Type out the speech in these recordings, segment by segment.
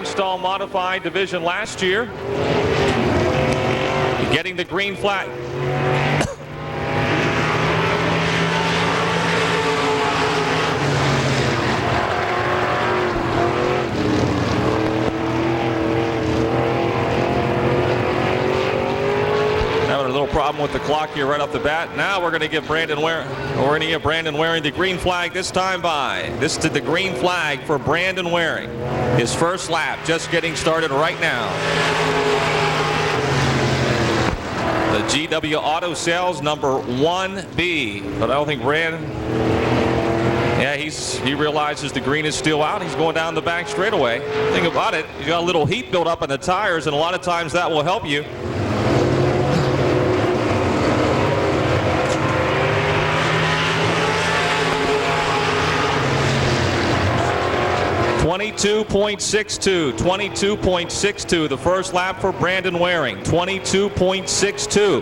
Install Modified Division last year. Getting the green flag. Having a little problem with the clock here right off the bat. Now we're going to give Brandon Waring the green flag this time by. This is the green flag for Brandon Waring. His first lap just getting started right now. The GW Auto Sales number 1B. But I don't think Brandon, yeah, he realizes the green is still out. He's going down the back straightaway. Think about it, you got a little heat built up in the tires, and a lot of times that will help you. .22.62, the first lap for Brandon Waring. 22.62.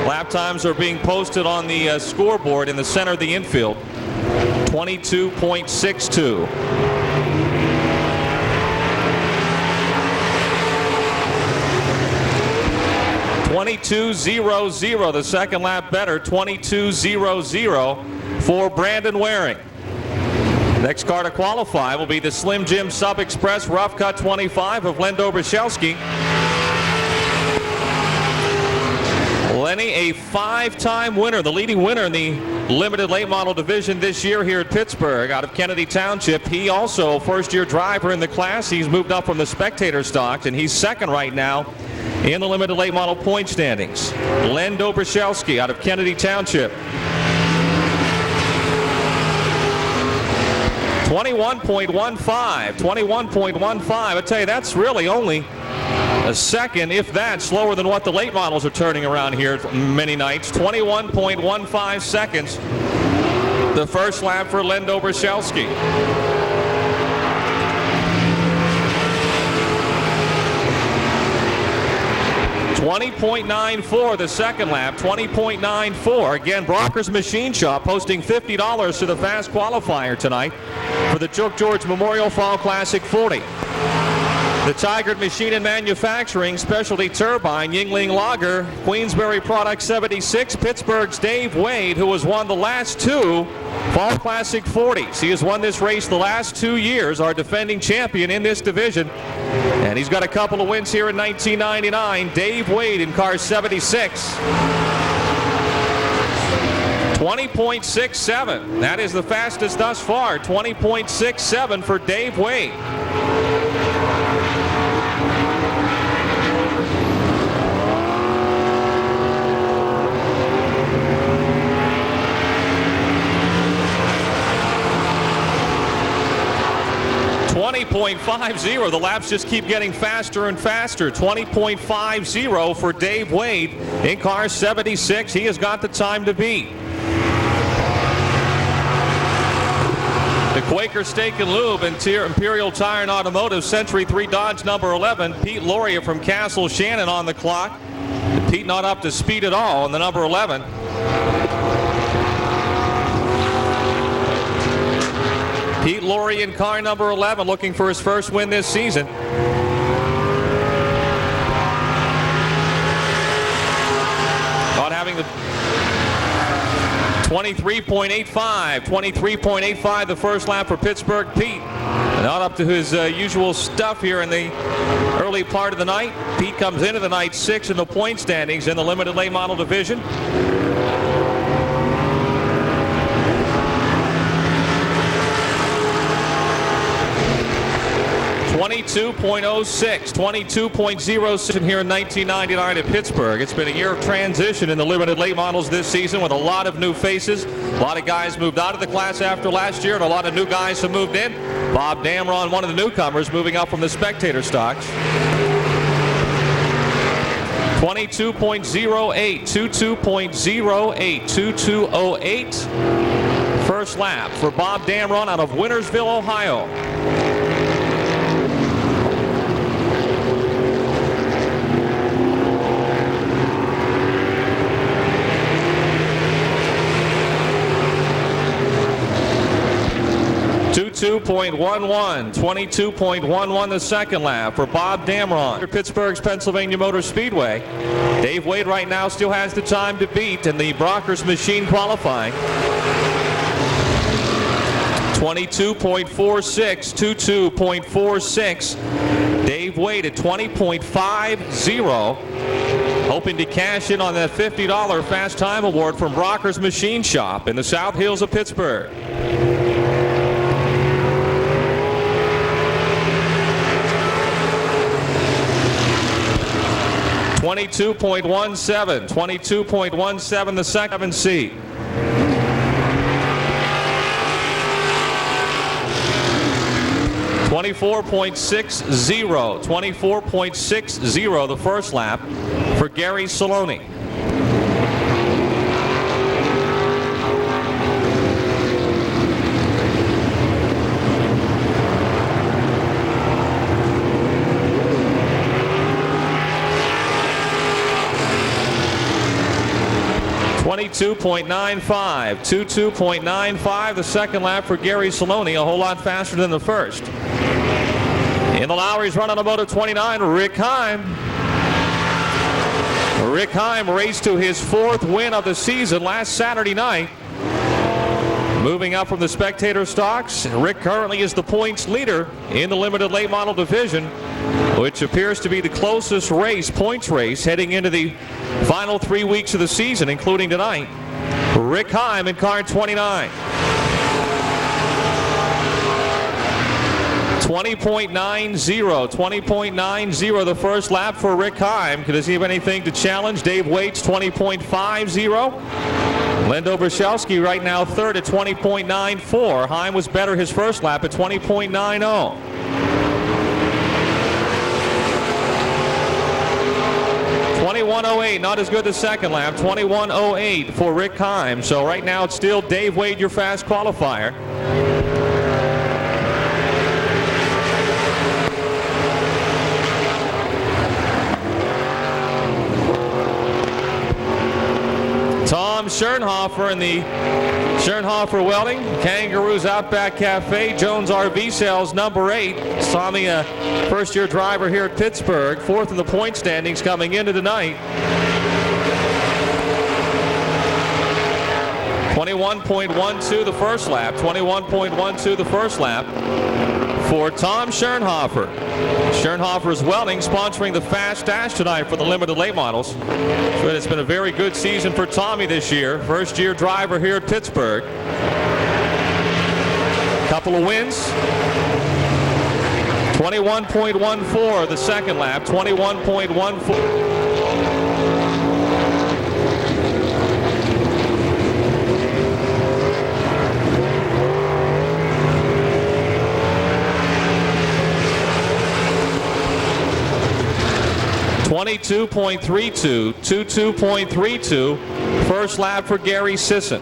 Lap times are being posted on the scoreboard in the center of the infield. 22.62. .22.00, the second lap better. 22.00 for Brandon Waring. Next car to qualify will be the Slim Jim Sub Express Rough Cut 25 of Len Dobrzyelski. Lenny, a 5-time winner, the leading winner in the limited late model division this year here at Pittsburgh out of Kennedy Township. He also a first-year driver in the class. He's moved up from the Spectator stocks, and he's second right now in the limited late model point standings. Len Dobrzyelski out of Kennedy Township. 21.15. I tell you, that's really only a second, if that, slower than what the late models are turning around here many nights. 21.15 seconds. The first lap for Len Dobrzyelski. 20.94 the second lap, 20.94. Again, Brockers Machine Shop posting $50 to the fast qualifier tonight for the Jook George Memorial Fall Classic 40. The Tigard Machine and Manufacturing Specialty Turbine Yingling Lager Queensberry Product 76, Pittsburgh's Dave Wade, who has won the last two Fall Classic 40s. He has won this race the last 2 years, our defending champion in this division. And he's got a couple of wins here in 1999. Dave Wade in car 76. 20.67. That is the fastest thus far. 20.67 for Dave Wade. .50. The laps just keep getting faster and faster. 20.50 for Dave Wade in car 76. He has got the time to beat. The Quaker Steak and Lube, Imperial Tire and Automotive, Century 3 Dodge number 11. Pete Loria from Castle Shannon on the clock. Pete not up to speed at all on the number 11. Pete Laurie in car number 11, looking for his first win this season. About having the 23.85 the first lap for Pittsburgh Pete. Not up to his usual stuff here in the early part of the night. Pete comes into the night 6 in the point standings in the limited late model division. 22.06, 22.06 here in 1999 at Pittsburgh. It's been a year of transition in the limited late models this season with a lot of new faces. A lot of guys moved out of the class after last year, and a lot of new guys have moved in. Bob Damron, one of the newcomers, moving up from the Spectator stocks. 22.08, 22.08, 22.08. First lap for Bob Damron out of Wintersville, Ohio. 22.11. 22.11 the second lap for Bob Damron. Pittsburgh's Pennsylvania Motor Speedway. Dave Wade right now still has the time to beat in the Brockers machine qualifying. 22.46, 22.46. Dave Wade at 20.50. Hoping to cash in on that $50 Fast Time Award from Brockers Machine Shop in the South Hills of Pittsburgh. .17, 22.17 the second seat. .24.60 the first lap for Gary Saloni. .22.95 the second lap for Gary Saloni, a whole lot faster than the first. In the Lowry's run on a moto 29, Rick Heim. Rick Heim raced to his fourth win of the season last Saturday night. Moving up from the Spectator stocks, Rick currently is the points leader in the limited late model division, which appears to be the closest points race heading into the final 3 weeks of the season, including tonight. Rick Heim in car 29. 20.90 the first lap for Rick Heim. Does he have anything to challenge Dave Wade's 20.50? Lendo Brzezelski right now third at 20.94. Heim was better his first lap at 20.90. 21.08, not as good the second lap. 21.08 for Rick Heim. So right now it's still Dave Wade, your fast qualifier. Tom Schernhofer in the Schernhofer Welding, Kangaroos Outback Cafe, Jones RV Sales, number 8. Tommy, a first-year driver here at Pittsburgh, fourth in the point standings coming into tonight. 21.12 the first lap, 21.12 the first lap for Tom Schernhofer. Schernhofer's Welding sponsoring the Fast Dash tonight for the limited late models. But it's been a very good season for Tommy this year. First year driver here at Pittsburgh. Couple of wins. 21.14 the second lap, 21.14. 22.32, 22.32, first lap for Gary Sisson.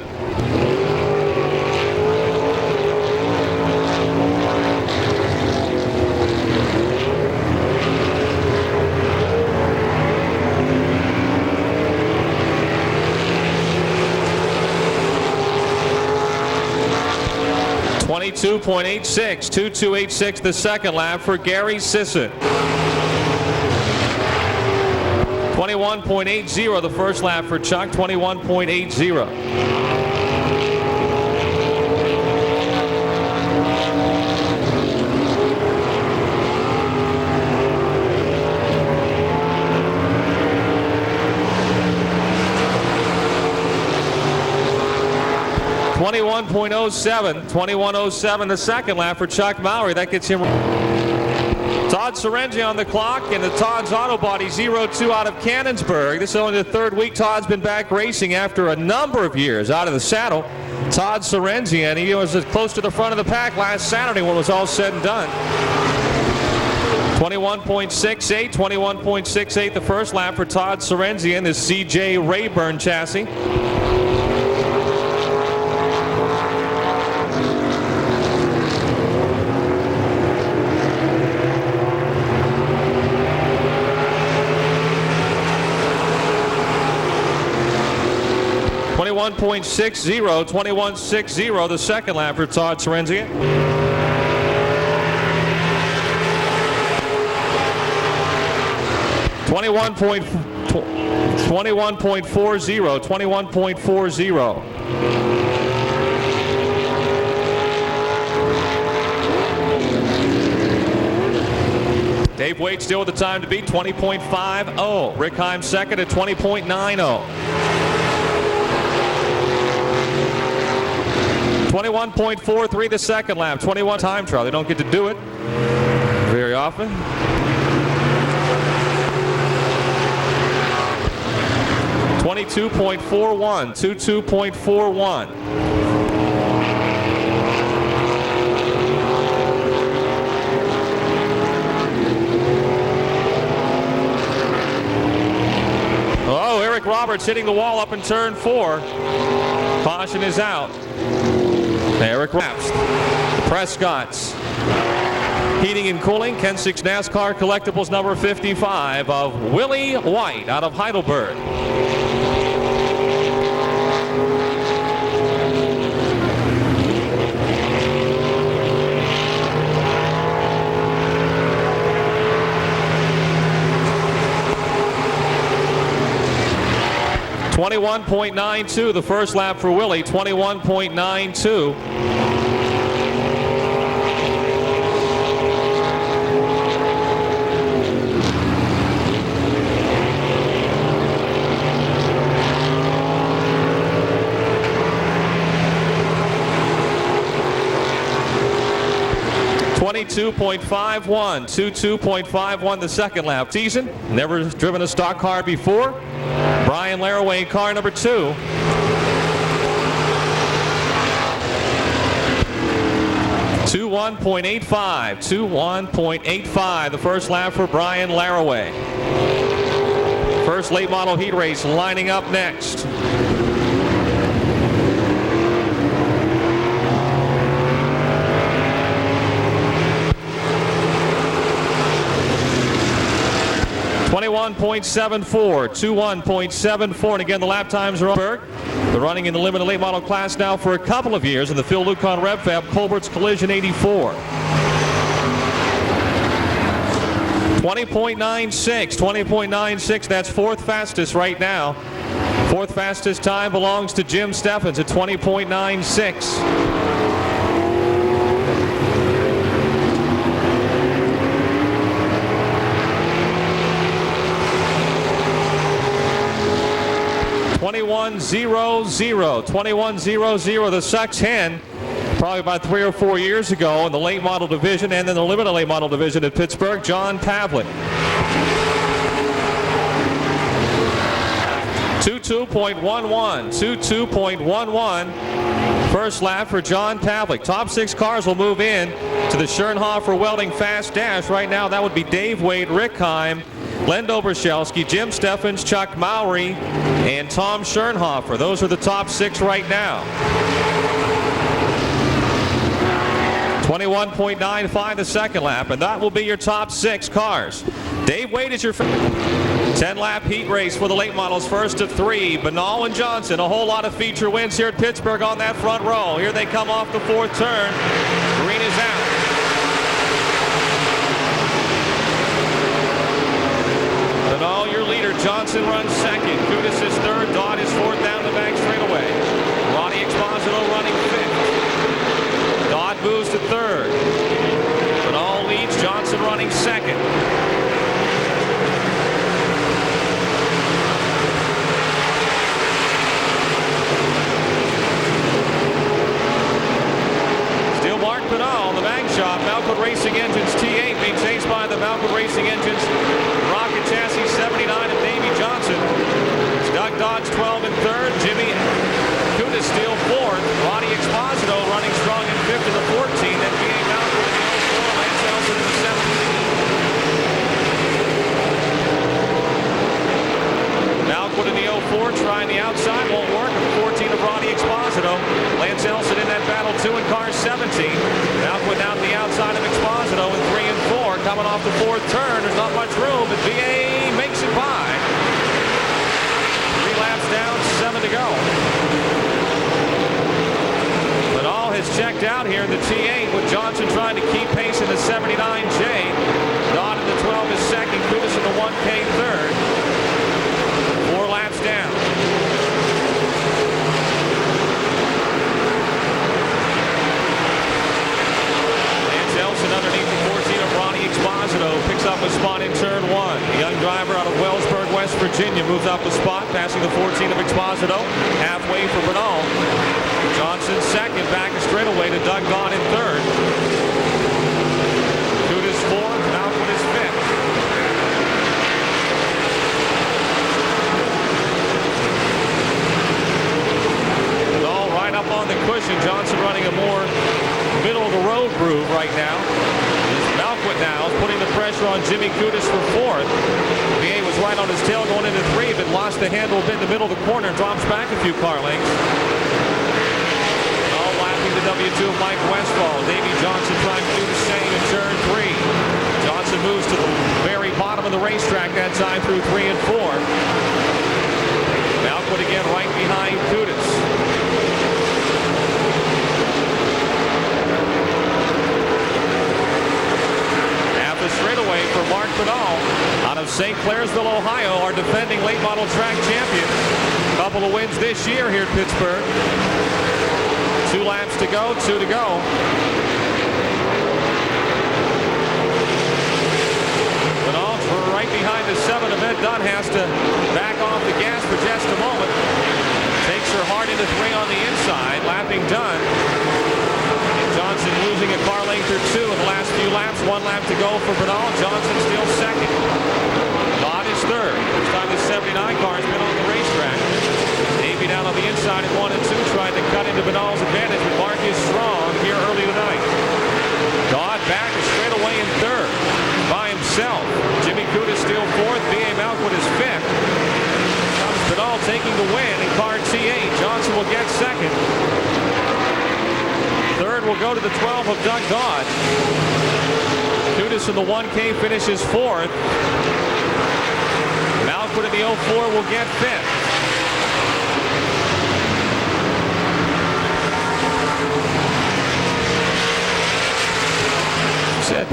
.22.86, 22.86 the second lap for Gary Sisson. 21.80 the first lap for Chuck, 21.80. .21.07 the second lap for Chuck Mowry. That gets him. Todd Sorengi on the clock in the Todd's Auto Body 02 out of Cannonsburg. This is only the third week Todd's been back racing after a number of years out of the saddle. Todd Sorengi, and he was as close to the front of the pack last Saturday when it was all said and done. 21.68, 21.68 the first lap for Todd Sorengi in this CJ Rayburn chassis. .21.60 the second lap for Todd Sorensen. 21.40. 21.40. Dave Wade still with the time to beat, 20.50. Rick Heim second at 20.90. 21.43 the second lap. 21 time trial. They don't get to do it very often. 22.41. 22.41. Eric Roberts hitting the wall up in turn 4. Caution is out. Eric Roberts. Prescott's. Heating and cooling, Ken 6 NASCAR Collectibles number 55 of Willie White out of Heidelberg. .92 the first lap for Willie. 21.92. .22.51. 22.51 the second lap. Teason, never driven a stock car before. Brian Laraway, car number 2. 21.85. 21.85 the first lap for Brian Laraway. First late model heat race lining up next. .74, 21.74, and again the lap times are on. They're running in the limited late model class now for a couple of years in the Phil Lucon Rev Fab Colbert's Collision 84. 20.96, 20.96, that's fourth fastest right now. Fourth fastest time belongs to Jim Steffens at 20.96. .21.00, the Sucks Hen, probably about 3 or 4 years ago in the late model division and then the limited late model division at Pittsburgh, John Pavlik. 22.11, 22.11, first lap for John Pavlik. Top 6 cars will move in to the Schernhofer Welding Fast Dash. Right now that would be Dave Wade, Rick Heim, Len Dobrashelsky, Jim Steffens, Chuck Mowry, and Tom Schernhofer. Those are the top 6 right now. 21.95 the second lap, and that will be your top 6 cars. Dave Wade is your 10-lap heat race for the late models, first of 3. Banal and Johnson, a whole lot of feature wins here at Pittsburgh on that front row. Here they come off the 4th turn. Green is out. Banal, your leader. Johnson runs second. Kudis is third. Dodd is fourth down the back straightaway. Ronnie Exposito running 5th. Dodd moves to 3rd. Banal leads. Johnson running 2nd. Still Mark Banal, the bag shop. Malcolm Racing Engines T8 being chased by the Malcolm Racing Engines Rocket Chassis 79 of Davey Johnson. Doug Dodge 12 and 3rd. Jimmy Kudis still 4th. Ronnie Exposito running strong in 5th to the 14. Then B.A. Malcolm in the 04. Lance Elson in the 17. Malcolm in the 04 trying the outside. Won't work. And 14 of Ronnie Exposito. Lance Elson in that battle 2 in car 17. Malcolm out the outside of Exposito in 3 and 4. Coming off the 4th turn. There's not much room, but B.A. makes it by. 3 laps down, 7 to go. Banal has checked out here in the T8 with Johnson trying to keep pace in the 79J. Dodd in the 12 is second. Kudis in the 1K third. Exposito picks up a spot in turn 1. The young driver out of Wellsburg, West Virginia, moves up a spot, passing the 14 of Exposito. Halfway for Bernal. Johnson second, back a straightaway to Doug Gahn in third. Kutis fourth, Malcolm is fifth. Bernal right up on the cushion. Johnson running a more middle-of-the-road groove right now. Malquit now putting the pressure on Jimmy Kutis for fourth. VA was right on his tail going into three, but lost the handle a bit in the middle of the corner, drops back a few car lengths. All lapping the W2 of Mike Westphal. Davey Johnson trying to do the same in turn 3. Johnson moves to the very bottom of the racetrack that time through 3 and 4. Malquit again right behind Kutis. Straightaway for Mark Bernal out of St. Clairsville, Ohio, our defending late model track champion. A couple of wins this year here at Pittsburgh. 2 laps to go, 2 to go. Bernal right behind the 7 of Ed Dunn, has to back off the gas for just a moment. Takes her hard into 3 on the inside, lapping Dunn. Johnson losing a car length or 2 in the last few laps. 1 lap to go for Bernal. Johnson still second. Dodd is third. First time the 79 car has been on the racetrack. Davey down on the inside in 1 and 2, trying to cut into Bernal's advantage, but Mark is strong here early tonight. Dodd back straightaway in third by himself. Jimmy Kutis still fourth. V.A. Malquit is fifth. Bernal taking the win in car T8. Johnson will get second. Third will go to the 12 of Doug Gahn. Kutis in the 1K finishes fourth. Malquit in the 04 will get fifth. Set.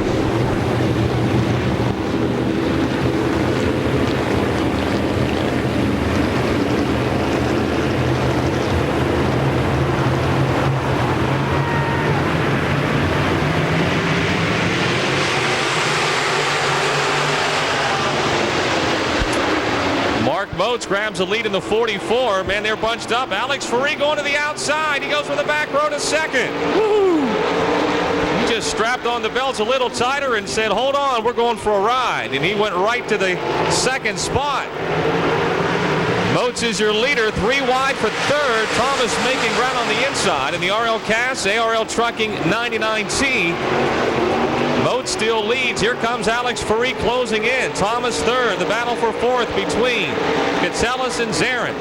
Moats grabs a lead in the 44. Man, they're bunched up. Alex Ferree going to the outside. He goes from the back row to second. Woo! He just strapped on the belts a little tighter and said, hold on, we're going for a ride. And he went right to the second spot. Moats is your leader, 3 wide for third. Thomas making ground on the inside. In the RL Cass, ARL Trucking 99T. Moats still leads. Here comes Alex Ferree closing in. Thomas third. The battle for fourth between Catellus and Zarin.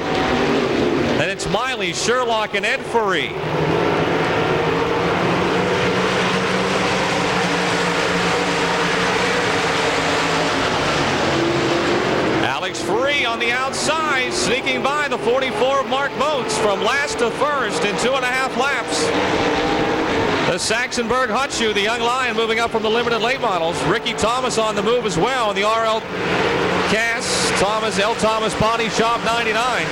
And it's Miley, Sherlock, and Ed Ferree. Alex Ferree on the outside, sneaking by the 44 of Mark Moats from last to first in 2.5 laps. The Saxonburg Hot Shoe, the young lion, moving up from the limited late models. Ricky Thomas on the move as well in the RL Cass. Thomas, L. Thomas Body Shop 99.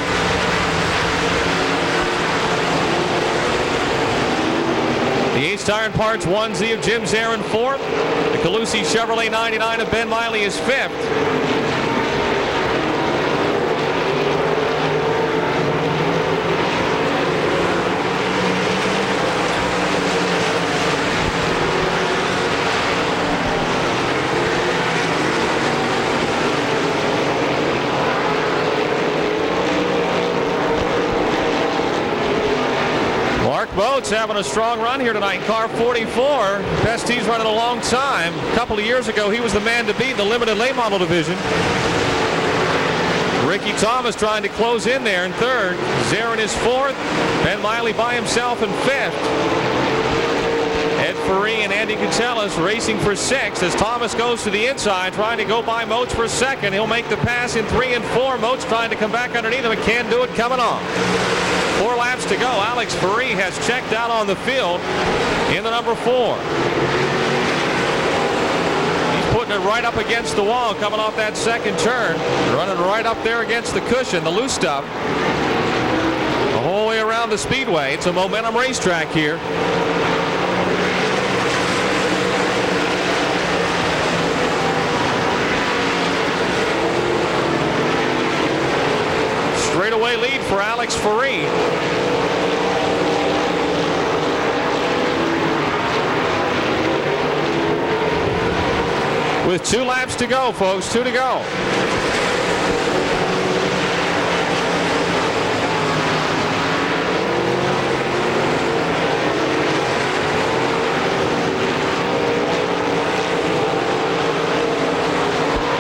The Ace Tire and Parts 1Z of Jim Zarin fourth. The Calusi Chevrolet 99 of Ben Miley is fifth. Moats having a strong run here tonight. Car 44. Best he's run in a long time. A couple of years ago, he was the man to beat in the limited late model division. Ricky Thomas trying to close in there in third. Zarin is fourth. Ben Miley by himself in fifth. Ed Ferree and Andy Catellus racing for sixth as Thomas goes to the inside, trying to go by Moats for second. He'll make the pass in 3 and 4. Moats trying to come back underneath him and can't do it coming on. 4 laps to go. Alex Ferree has checked out on the field in the number 4. He's putting it right up against the wall coming off that second turn. Running right up there against the cushion, the loose stuff. The whole way around the Speedway. It's a momentum racetrack here. straightaway lead for Alex Ferree. With 2 laps to go, folks, 2 to go.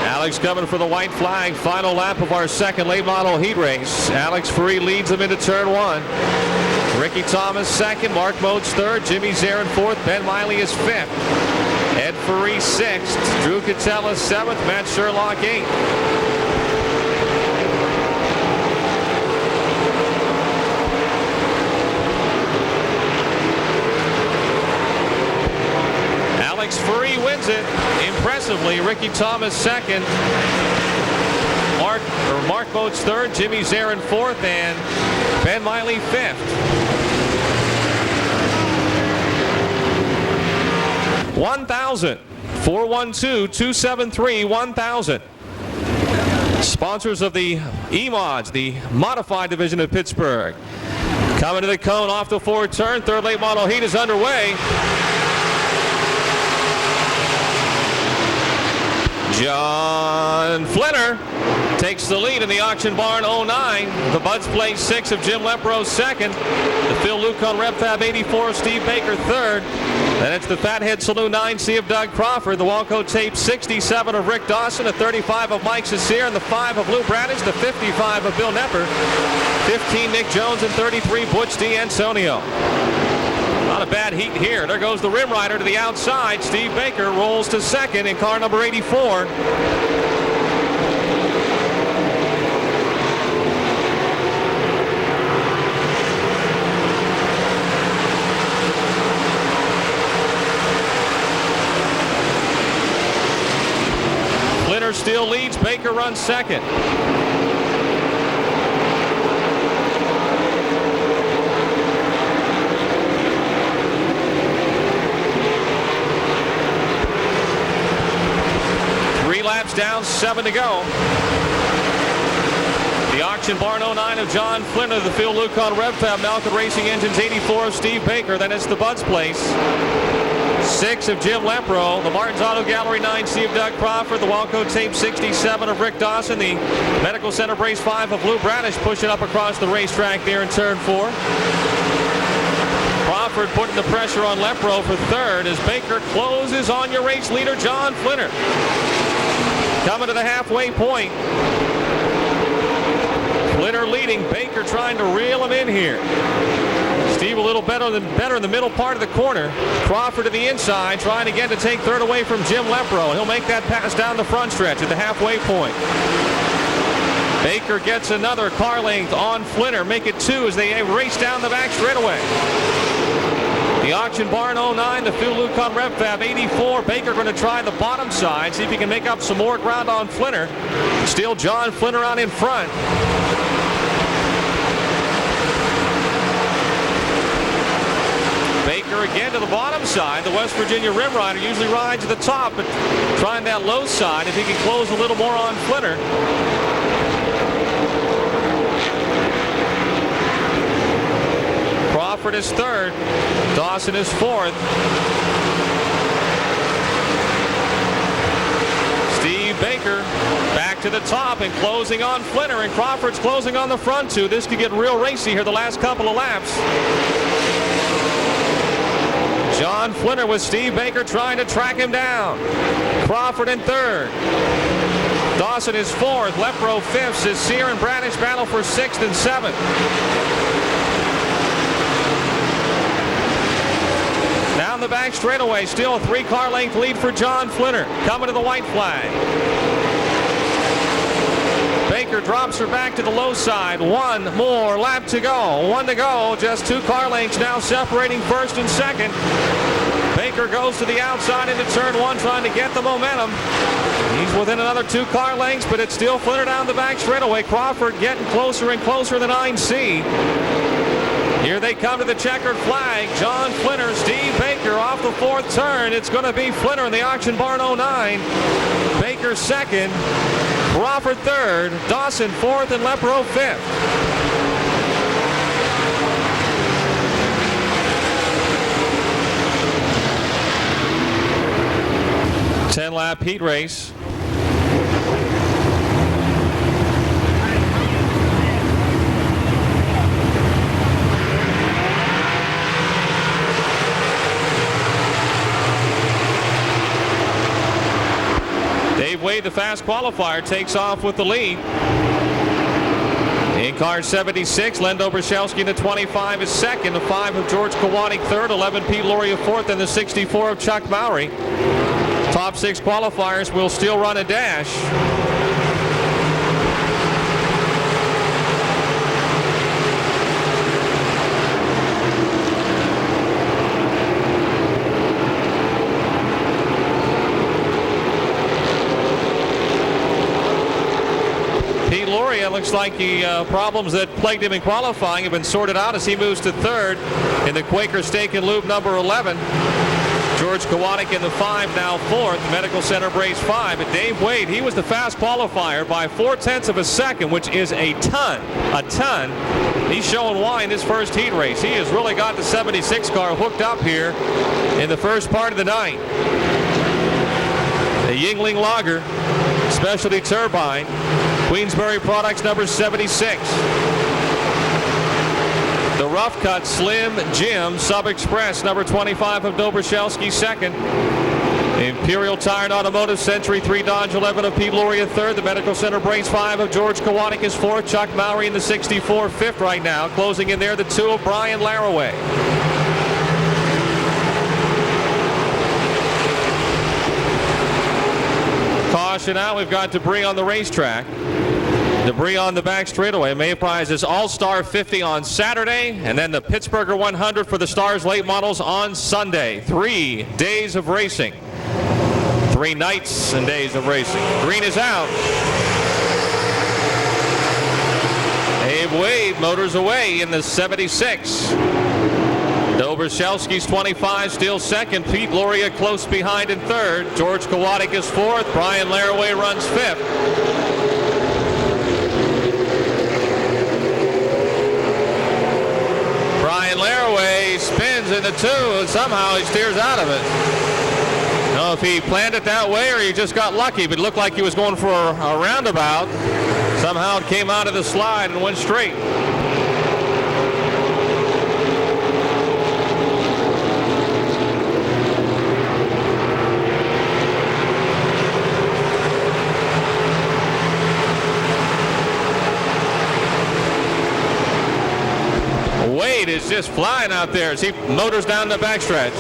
Alex coming for the white flag. Final lap of our second late model heat race. Alex Ferree leads him into turn 1. Ricky Thomas second. Mark Modes third. Jimmy Zarin fourth. Ben Miley is fifth. Ed Ferree sixth. Drew Catella seventh. Matt Sherlock eighth. Alex Ferree wins it impressively. Ricky Thomas second. Mark Modes third. Jimmy Zarin fourth. And Ben Miley fifth. 1,000. 412-273-1000. Sponsors of the E-Mods, the modified division of Pittsburgh. Coming to the cone off the forward turn. Third late model heat is underway. John Flinner takes the lead in the Auction Barn 09. The Buds Place 6 of Jim Lepro second. The Phil Lucon Rep Fab 84 of Steve Baker third. Then it's the Fathead Saloon 9C of Doug Crawford. The Walco Tape 67 of Rick Dawson. The 35 of Mike Cecere. And the 5 of Lou Bradish. The 55 of Bill Nepper. 15 Nick Jones. And 33 Butch D'Antonio. Not a bad heat here. There goes the Rim Rider to the outside. Steve Baker rolls to second in car number 84. Flinner still leads. Baker runs second. Laps down, 7 to go. The Auction Barn 09 of John Flinner, the Phil Lucon Rev Fab Malkin Racing Engines 84 of Steve Baker. Then it's the Buds Place 6 of Jim Lepro. The Martin's Auto Gallery 9C of Doug Crawford. The Walco Tape 67 of Rick Dawson. The Medical Center Brace 5 of Lou Bradish pushing up across the racetrack there in turn 4. Crawford putting the pressure on Lepro for third as Baker closes on your race leader John Flinner. Coming to the halfway point. Flinner leading. Baker trying to reel him in here. Steve a little better in the middle part of the corner. Crawford to the inside, trying again to take third away from Jim Lepro. He'll make that pass down the front stretch at the halfway point. Baker gets another car length on Flinner. Make it 2 as they race down the back straightaway. The Auction Barn 09, the Phil Lucon Rev Fab 84. Baker going to try the bottom side, see if he can make up some more ground on Flinner. Still John Flinner out in front. Baker again to the bottom side. The West Virginia Rim Rider usually rides to the top, but trying that low side if he can close a little more on Flinner. Crawford is third. Dawson is fourth. Steve Baker back to the top and closing on Flinner, and Crawford's closing on the front two. This could get real racy here the last couple of laps. John Flinner with Steve Baker trying to track him down. Crawford in third. Dawson is fourth. Lepro fifth. Cecere and Bradish battle for sixth and seventh. Down the back straightaway, still a 3-car length lead for John Flinner. Coming to the white flag. Baker drops her back to the low side. One more lap to go. 1 to go. Just 2 car lengths now separating first and second. Baker goes to the outside into turn 1, trying to get the momentum. He's within another 2 car lengths, but it's still Flinner down the back straightaway. Crawford getting closer and closer to the 9C. Here they come to the checkered flag. John Flinner, Steve Baker off the 4th turn. It's going to be Flinner in the Auction Barn 09. Baker second, Crawford third, Dawson fourth, and Lepro fifth. 10-lap heat race. Dave Wade, the fast qualifier, takes off with the lead. In car 76, Lendo Brzelski in the 25 is second. The 5 of George Kowanek third, 11 Pete Loria fourth, and the 64 of Chuck Mowry. Top 6 qualifiers will still run a dash. Pete Loria looks like the problems that plagued him in qualifying have been sorted out as he moves to third in the Quaker Steak and Lube number 11. George Kowanek in the 5, now fourth. Medical Center brace 5. And Dave Wade, he was the fast qualifier by 0.4 of a second, which is a ton. He's showing why in this first heat race. He has really got the 76 car hooked up here in the first part of the night. The Yingling Lager Specialty Turbine, Queensbury Products number 76. The Rough Cut Slim Jim Sub Express number 25 of Dobrzelski second. Imperial Tire and Automotive Century 3 Dodge 11 of Pete Loria third. The Medical Center brace 5 of George Kowanek is fourth. Chuck Mowry in the 64 fifth right now. Closing in there the 2 of Brian Laraway. Caution out, we've got debris on the racetrack. Debris on the back straightaway. May prizes All-Star 50 on Saturday, and then the Pittsburgh 100 for the Stars late models on Sunday. 3 days of racing. 3 nights and days of racing. Green is out. Dave Wade motors away in the 76. Dobrzelski's 25 still second. Pete Loria close behind in third. George Kowanek is fourth. Brian Laraway runs fifth. Brian Laraway spins in the 2 and somehow he steers out of it. I don't know if he planned it that way or he just got lucky, but it looked like he was going for a roundabout. Somehow it came out of the slide and went straight. Wade is just flying out there as he motors down the backstretch.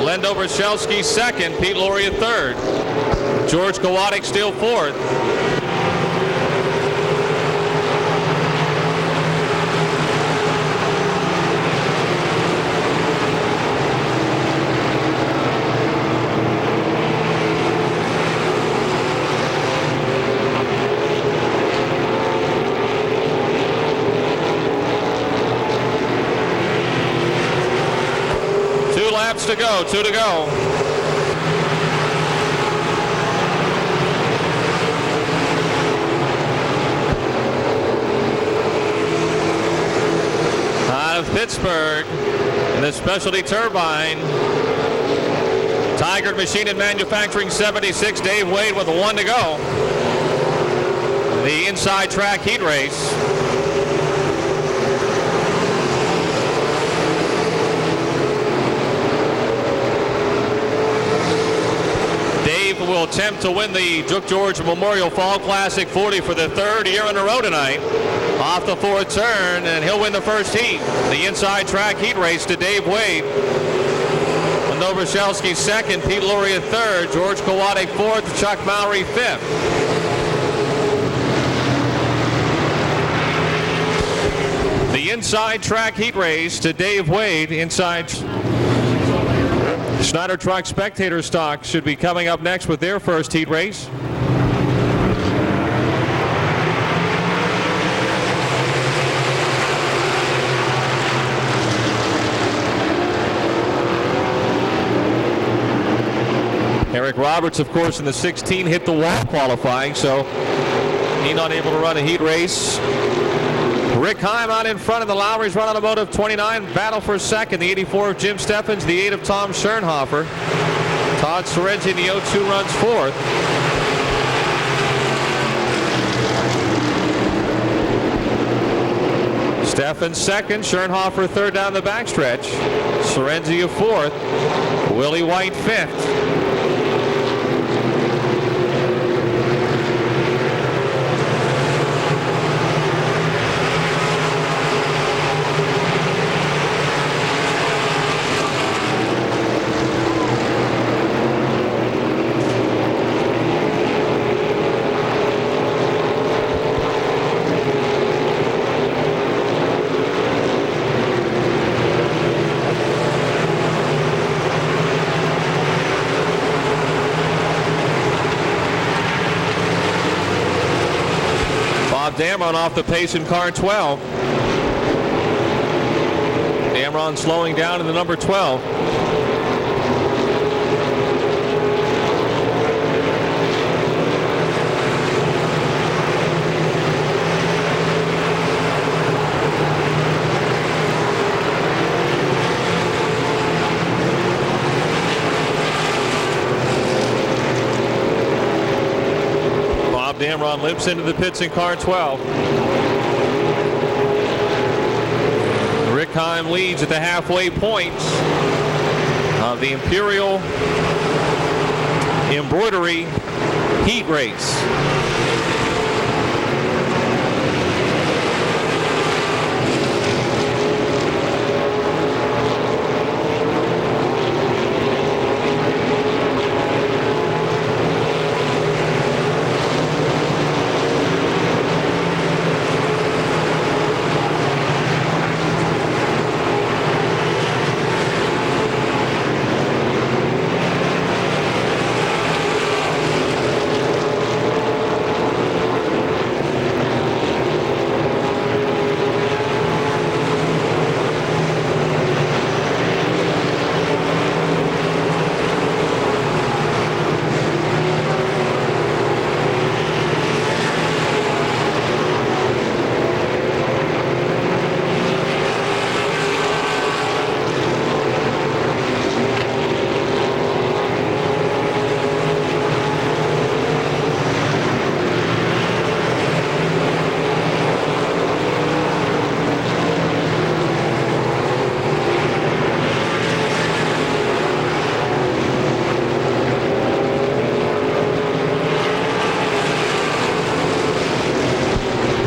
Len Dobrzelski second, Pete Loria third. George Kowanek still fourth. To go, 2 to go. Out of Pittsburgh in the Specialty Turbine, Tiger Machine and Manufacturing 76, Dave Wade with a 1 to go. The inside track heat race. Will attempt to win the Jook George Memorial Fall Classic 40 for the 3rd year in a row tonight. Off the 4th turn, and he'll win the first heat. The inside track heat race to Dave Wade. Dobrzelski second, Pete Loria third, George Kowanek fourth, Chuck Mowry fifth. The inside track heat race to Dave Wade. Inside Schneider Truck Spectator stock should be coming up next with their first heat race. Eric Roberts, of course, in the 16 hit the wall qualifying, so he's not able to run a heat race. Rick Heim out in front of the Lowry's run automotive 29. Battle for second. The 84 of Jim Steffens. The 8 of Tom Schoenhofer. Todd Sorensen in the 02 runs fourth. Steffens second. Schoenhofer third down the backstretch. Sorensen fourth. Willie White fifth. Damron off the pace in car 12. Damron slowing down in the number 12. Damron limps into the pits in car 12. Rick Heim leads at the halfway point of the Imperial Embroidery Heat Race.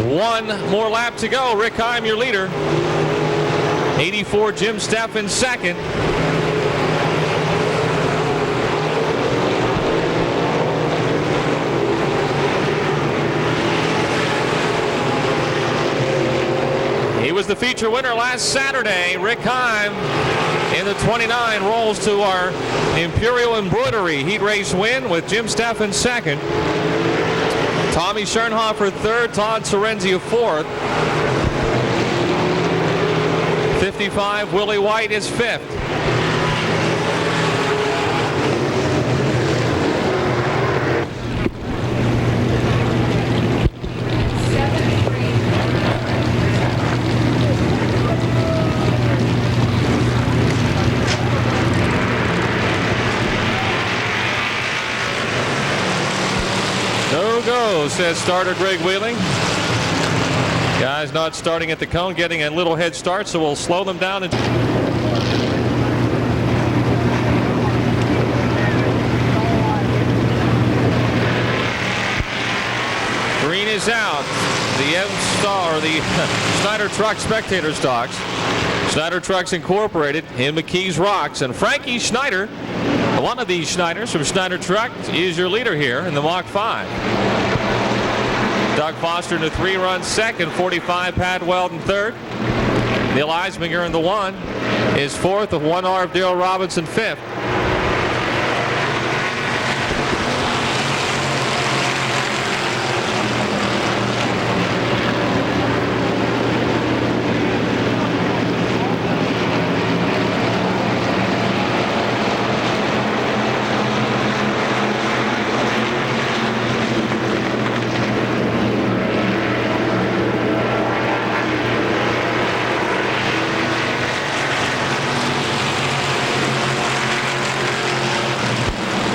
One more lap to go. Rick Heim, your leader. 84, Jim Steffens second. He was the feature winner last Saturday. Rick Heim in the 29 rolls to our Imperial Embroidery Heat Race win with Jim Steffens second. Tommy Schoenhofer third, Todd Sorensen fourth. 55, Willie White is fifth. No go, says starter Greg Wheeling. Guys not starting at the cone, getting a little head start, so we'll slow them down. Green is out. The M-Star, the Schneider Truck Spectator stocks. Schneider Trucks Incorporated in McKees Rocks. And Frankie Schneider, one of these Schneiders from Schneider Truck, is your leader here in the Mach 5. Doug Foster in the 3-run second, 45 Pat Weldon third. Neil Eisminger in the 1 is fourth, of 1R of Dale Robinson fifth.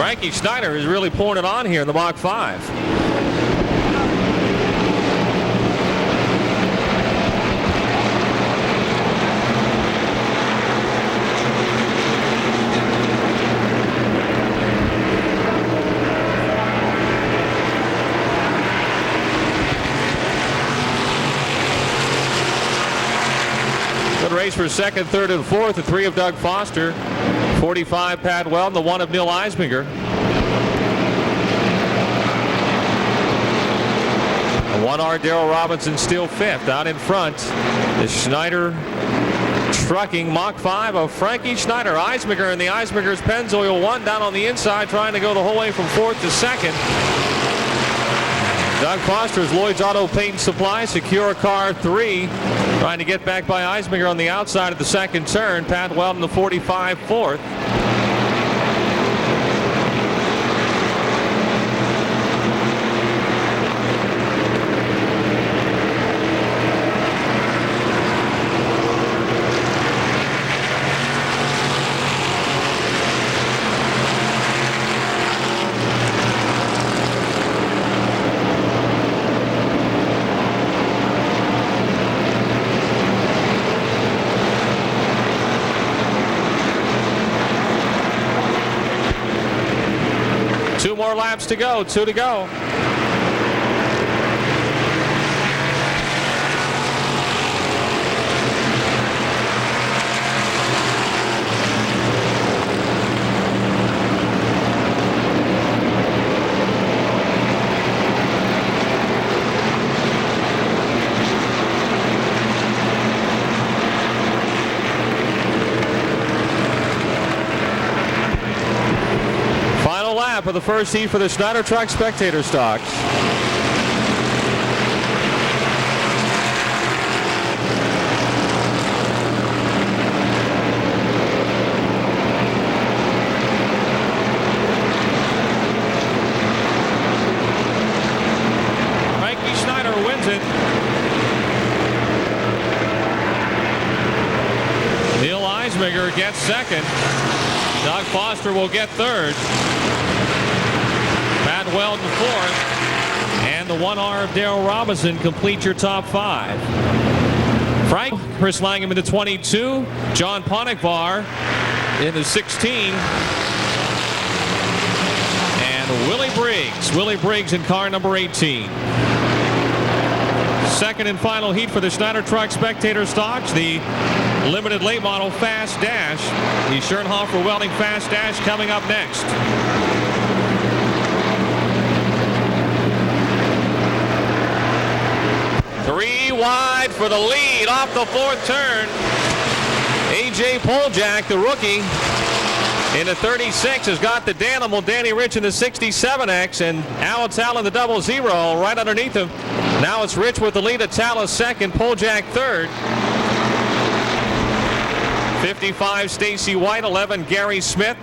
Frankie Schneider is really pouring it on here in the Mach 5. Good race for second, third, and fourth. The 3 of Doug Foster, 45 Pat Weldon, the 1 of Neil Eisminger. The 1R Darrell Robinson still fifth. Out in front is Schneider trucking Mach 5 of Frankie Schneider. Eisminger in the Eisminger's Pennzoil 1 down on the inside, trying to go the whole way from fourth to second. Doug Foster's Lloyd's Auto Paint Supply, secure car 3, trying to get back by Eisminger on the outside of the second turn. Pat Weldon, the 45, fourth. Two more laps to go, 2 to go. Of the first heat for the Schneider Truck Spectator stocks. Frankie Schneider wins it. Neil Eisminger gets second. Doug Foster will get third. Pat Weldon fourth, and the 1R of Darrell Robinson complete your top 5. Frank, Chris Langham in the 22, John Ponigvar in the 16, and Willie Briggs in car number 18. Second and final heat for the Schneider Truck Spectator stocks, the limited late model Fast Dash. The Schernhofer Welding Fast Dash coming up next. 3 wide for the lead off the fourth turn. A.J. Poljak, the rookie, in the 36 has got the Danimal, Danny Rich in the 67X, and Alex Allen the 00 right underneath him. Now it's Rich with the lead, Atala second, Poljak third. 55 Stacy White, 11 Gary Smith.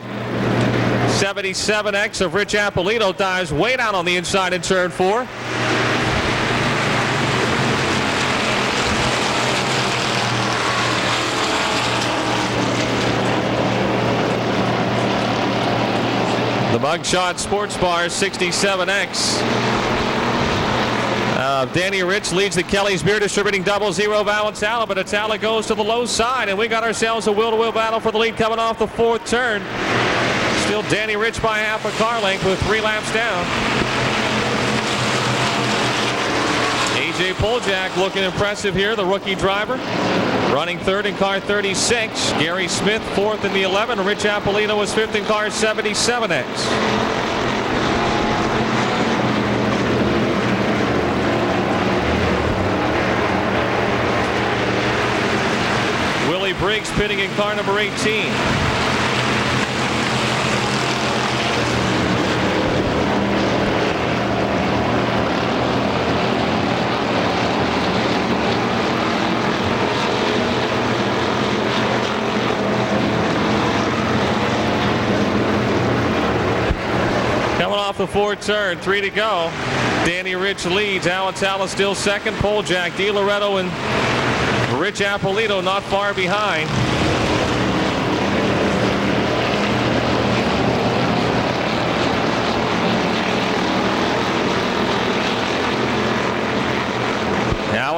77X of Rich Appolito dives way down on the inside in turn 4. The Mugshot Sports Bar 67X. Danny Rich leads the Kelly's Beer Distributing 00 of Atala, but Atala goes to the low side, and we got ourselves a will-to-will battle for the lead coming off the fourth turn. Still Danny Rich by half a car length with 3 laps down. A.J. Poljak looking impressive here, the rookie driver. Running third in car 36. Gary Smith fourth in the 11. Rich Appolito was fifth in car 77X. Willie Briggs pitting in car number 18. Coming off the fourth turn, 3 to go. Danny Rich leads. Atala still second. Poljak, DiLoretto, and Rich Appolito not far behind.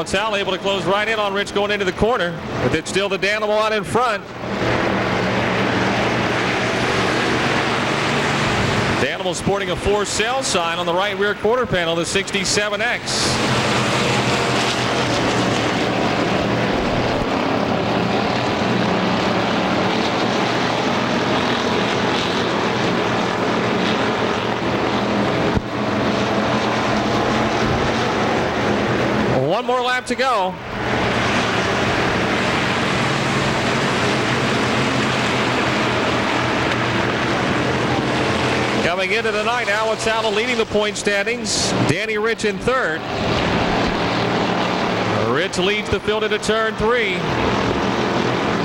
Awatala able to close right in on Rich going into the corner, but it's still the Danimal out in front. Danimal sporting a for sale sign on the right rear quarter panel, the 67X. One more lap to go. Coming into the night, Awatala leading the point standings. Danny Rich in third. Rich leads the field into turn 3.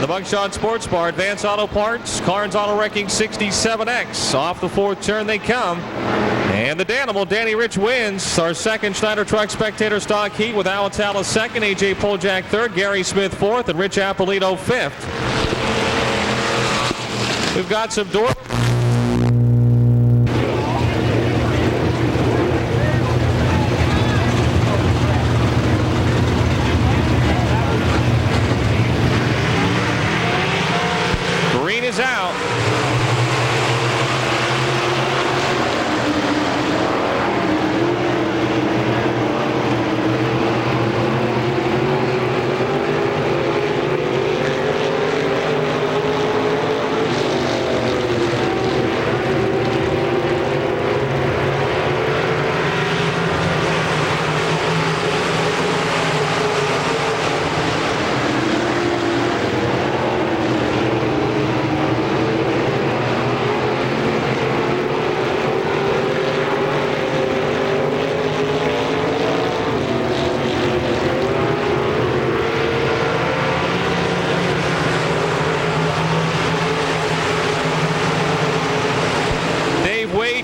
The Buckshot Sports Bar, Advance Auto Parts, Carnes Auto Wrecking 67X. Off the 4th turn they come. And the Danimal, Danny Rich wins our second Schneider Truck Spectator Stock Heat with Awatala second, AJ Poljak third, Gary Smith fourth, and Rich Appolito fifth. We've got some door. Green is out.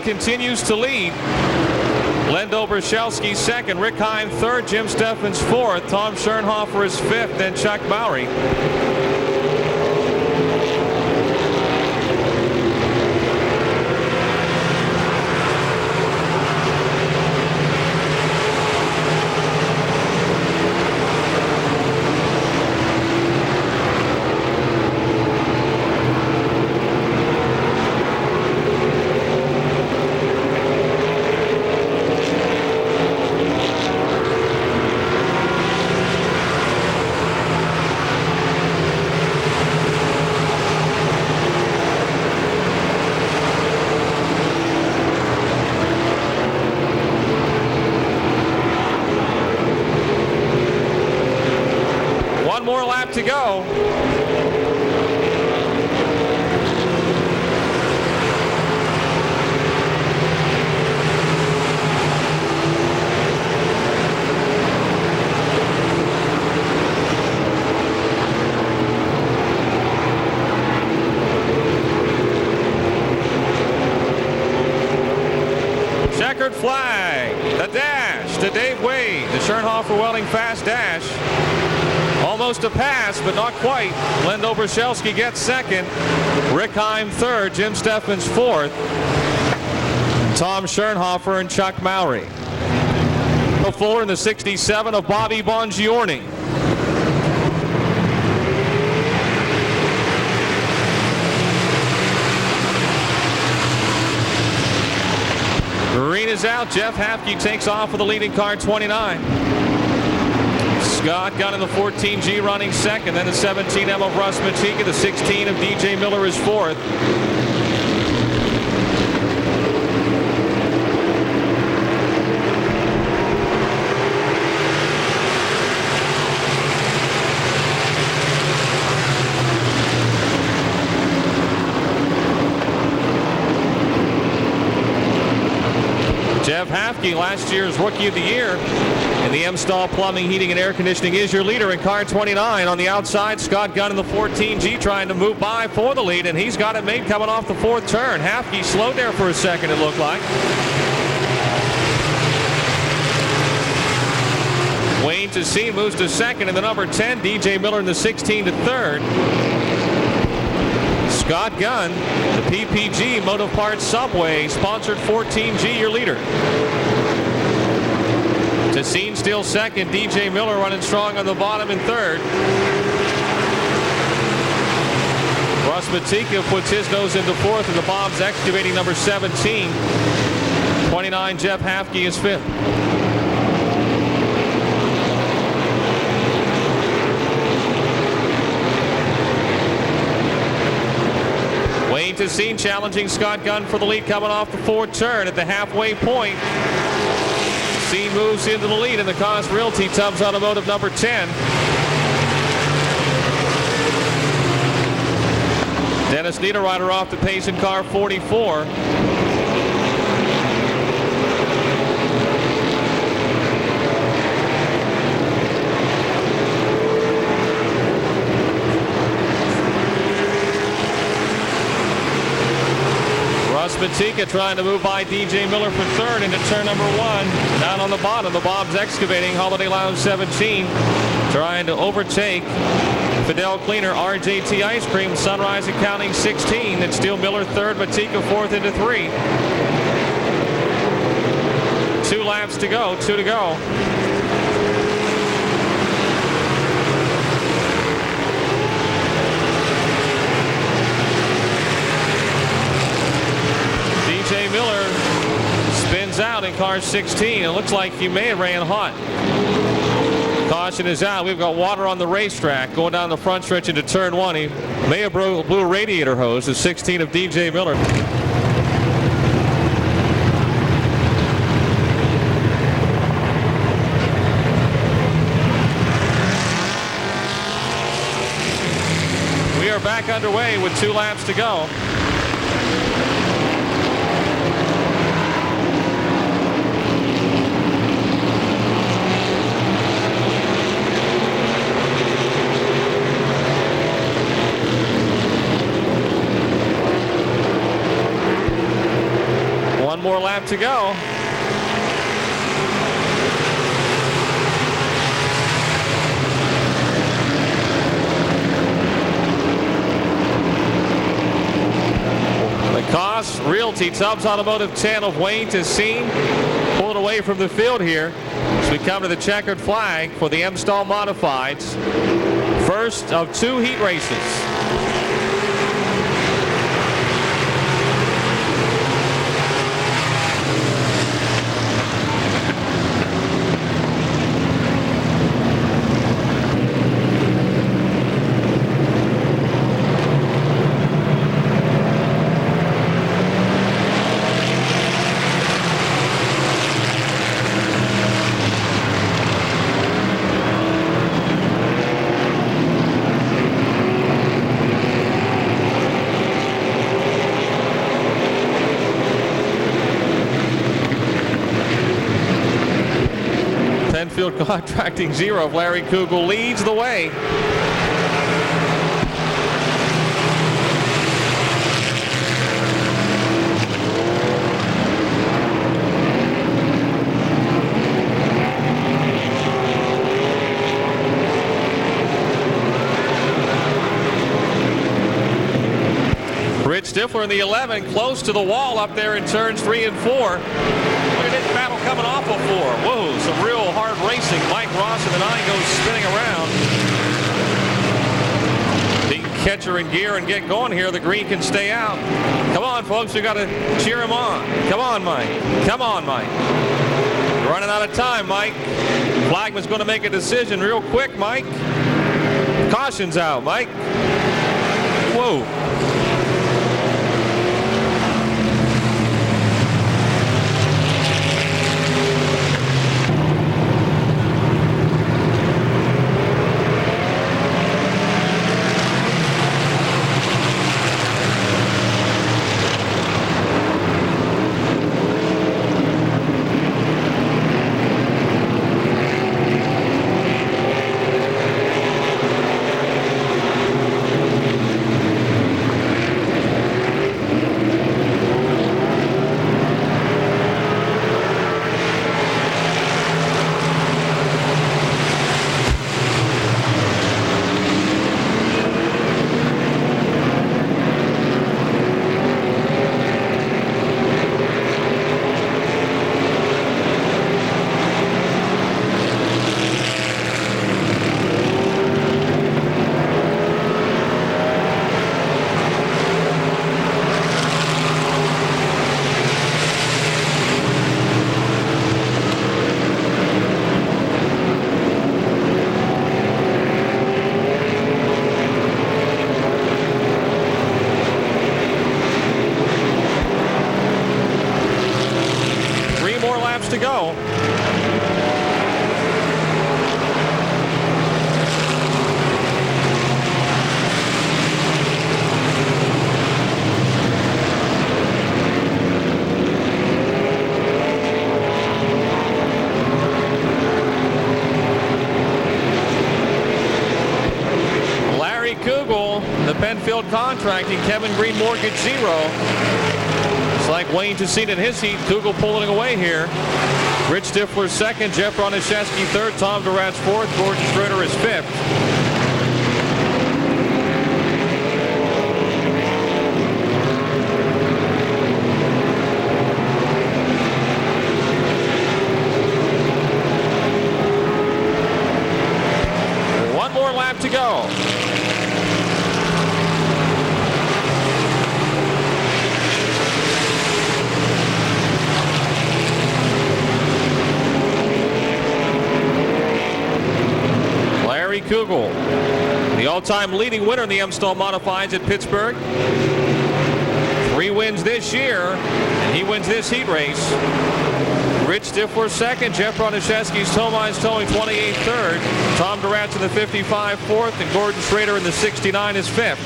Continues to lead. Lendo Brzezelski second, Rick Heim third, Jim Steffens fourth, Tom Schernhofer is fifth, and Chuck Mowry. One more lap to go. Checkered flag. The dash to Dave Wade. The Schernhofer Welding fast dash. Almost a pass, but not quite. Lendo Brzezelski gets second. Rick Heim third. Jim Steffens fourth. Tom Schernhofer and Chuck Mowry. Fuller in the 67 of Bobby Bongiorni. Green is out. Jeff Hapke takes off with the leading car, 29. Scott Gunn in the 14G running second. Then the 17M of Russ Matika. The 16 of DJ Miller is fourth. Jeff Hapke, last year's Rookie of the Year in the M-Stall Plumbing, Heating, and Air Conditioning, is your leader in car 29. On the outside, Scott Gunn in the 14G trying to move by for the lead, and he's got it made coming off the 4th turn. Hapke slowed there for a second, it looked like. Wayne Tassine moves to second in the number 10. DJ Miller in the 16 to third. Scott Gunn, the PPG Motive Parts Subway sponsored 14G, your leader. Messine still second. DJ Miller running strong on the bottom in third. Russ Matika puts his nose into fourth, and the Bob's Excavating number 17. 29, Jeff Hafke is fifth. Wayne Tessine challenging Scott Gunn for the lead coming off the fourth turn at the halfway point. Tessine moves into the lead in the Cost Realty Tubbs Automotive number 10. Dennis Niederreiter off the pace in car 44. Russ Matika trying to move by DJ Miller for third into turn number 1. Down on the bottom, the Bob's Excavating Holiday Lounge 17 trying to overtake Fidel Cleaner, RJT Ice Cream, Sunrise Accounting 16. It's still Miller third, Matika fourth into 3. 2 laps to go, 2 to go. DJ Miller spins out in car 16. It looks like he may have ran hot. Caution is out. We've got water on the racetrack going down the front stretch into turn 1. He may have blew a radiator hose. The 16 of DJ Miller. We are back underway with 2 laps to go. One more lap to go. The Cost Realty Tubbs Automotive 10 of Wayne Tessine pulled away from the field here as we come to the checkered flag for the M-Stall Modifieds. First of 2 heat races. Penfield Contracting 0 of Larry Kugel leads the way. Rich Stifler in the 11, close to the wall up there in turns 3 and 4. Look at this battle coming off of 4. Whoa, some real hard racing. Mike Ross in the 9 goes spinning around. He can catch her in gear and get going here. The green can stay out. Come on, folks, we got to cheer him on. Come on, Mike. Come on, Mike. You're running out of time, Mike. Flagman's going to make a decision real quick, Mike. Caution's out, Mike. Whoa. to go. The Penfield Contracting, Kevin Green Mortgage 0. It's like Wayne Tessine in his heat. Kugel pulling away here. Rich Stifler second, Jeff Broniszewski third, Tom Duratz fourth, Gordon Schroeder is fifth. One more lap to go. Kugel, the all-time leading winner in the M-Stall Modifieds at Pittsburgh. 3 wins this year, and he wins this heat race. Rich Stifler second, Jeff Broniszewski's Tomai's towing 28 third, Tom Duratz in the 55 fourth, and Gordon Schrader in the 69 is fifth.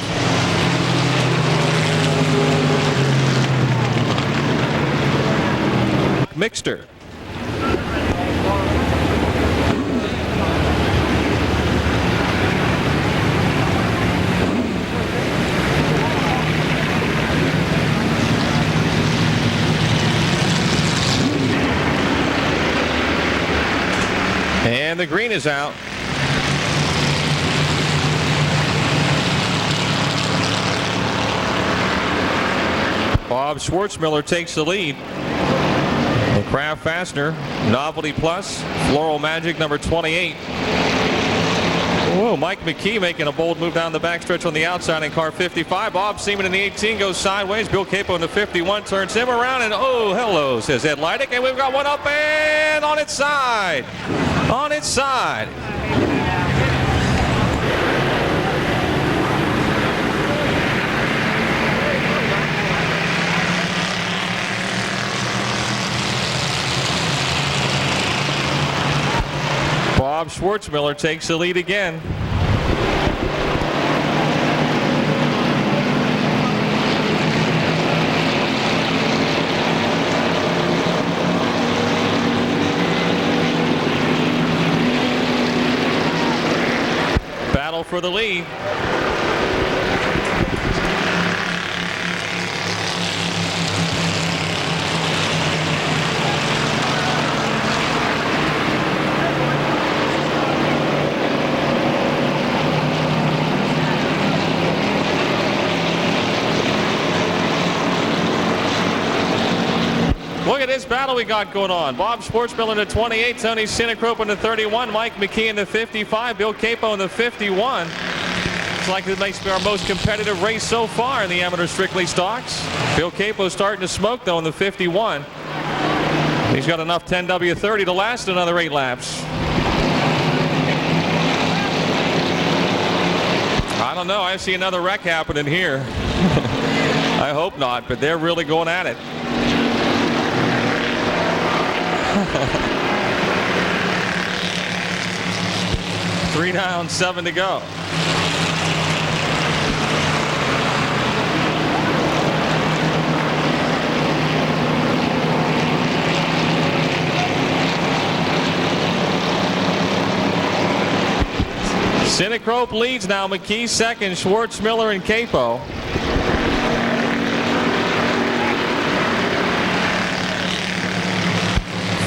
Mixter. And the green is out. Bob Schwartzmiller takes the lead. The Kraft Fastener Novelty Plus Floral Magic number 28. Whoa, Mike McKee making a bold move down the backstretch on the outside in car 55. Bob Seaman in the 18 goes sideways. Bill Capo in the 51 turns him around, and oh, hello, says Ed Leidick, and we've got one up and on its side. On its side. Bob Schwartzmiller takes the lead again. Battle for the lead. Look at this battle we got going on. Bob Schwartzmiller in the 28, Tony Sinecrope in the 31, Mike McKee in the 55, Bill Capo in the 51. It's like this makes our most competitive race so far in the amateur strictly stocks. Bill Capo starting to smoke though in the 51. He's got enough 10W30 to last another 8 laps. I don't know. I see another wreck happening here. I hope not, but they're really going at it. 3 down, 7 to go. Sinecrope leads now. McKee second, Schwartzmiller and Capo.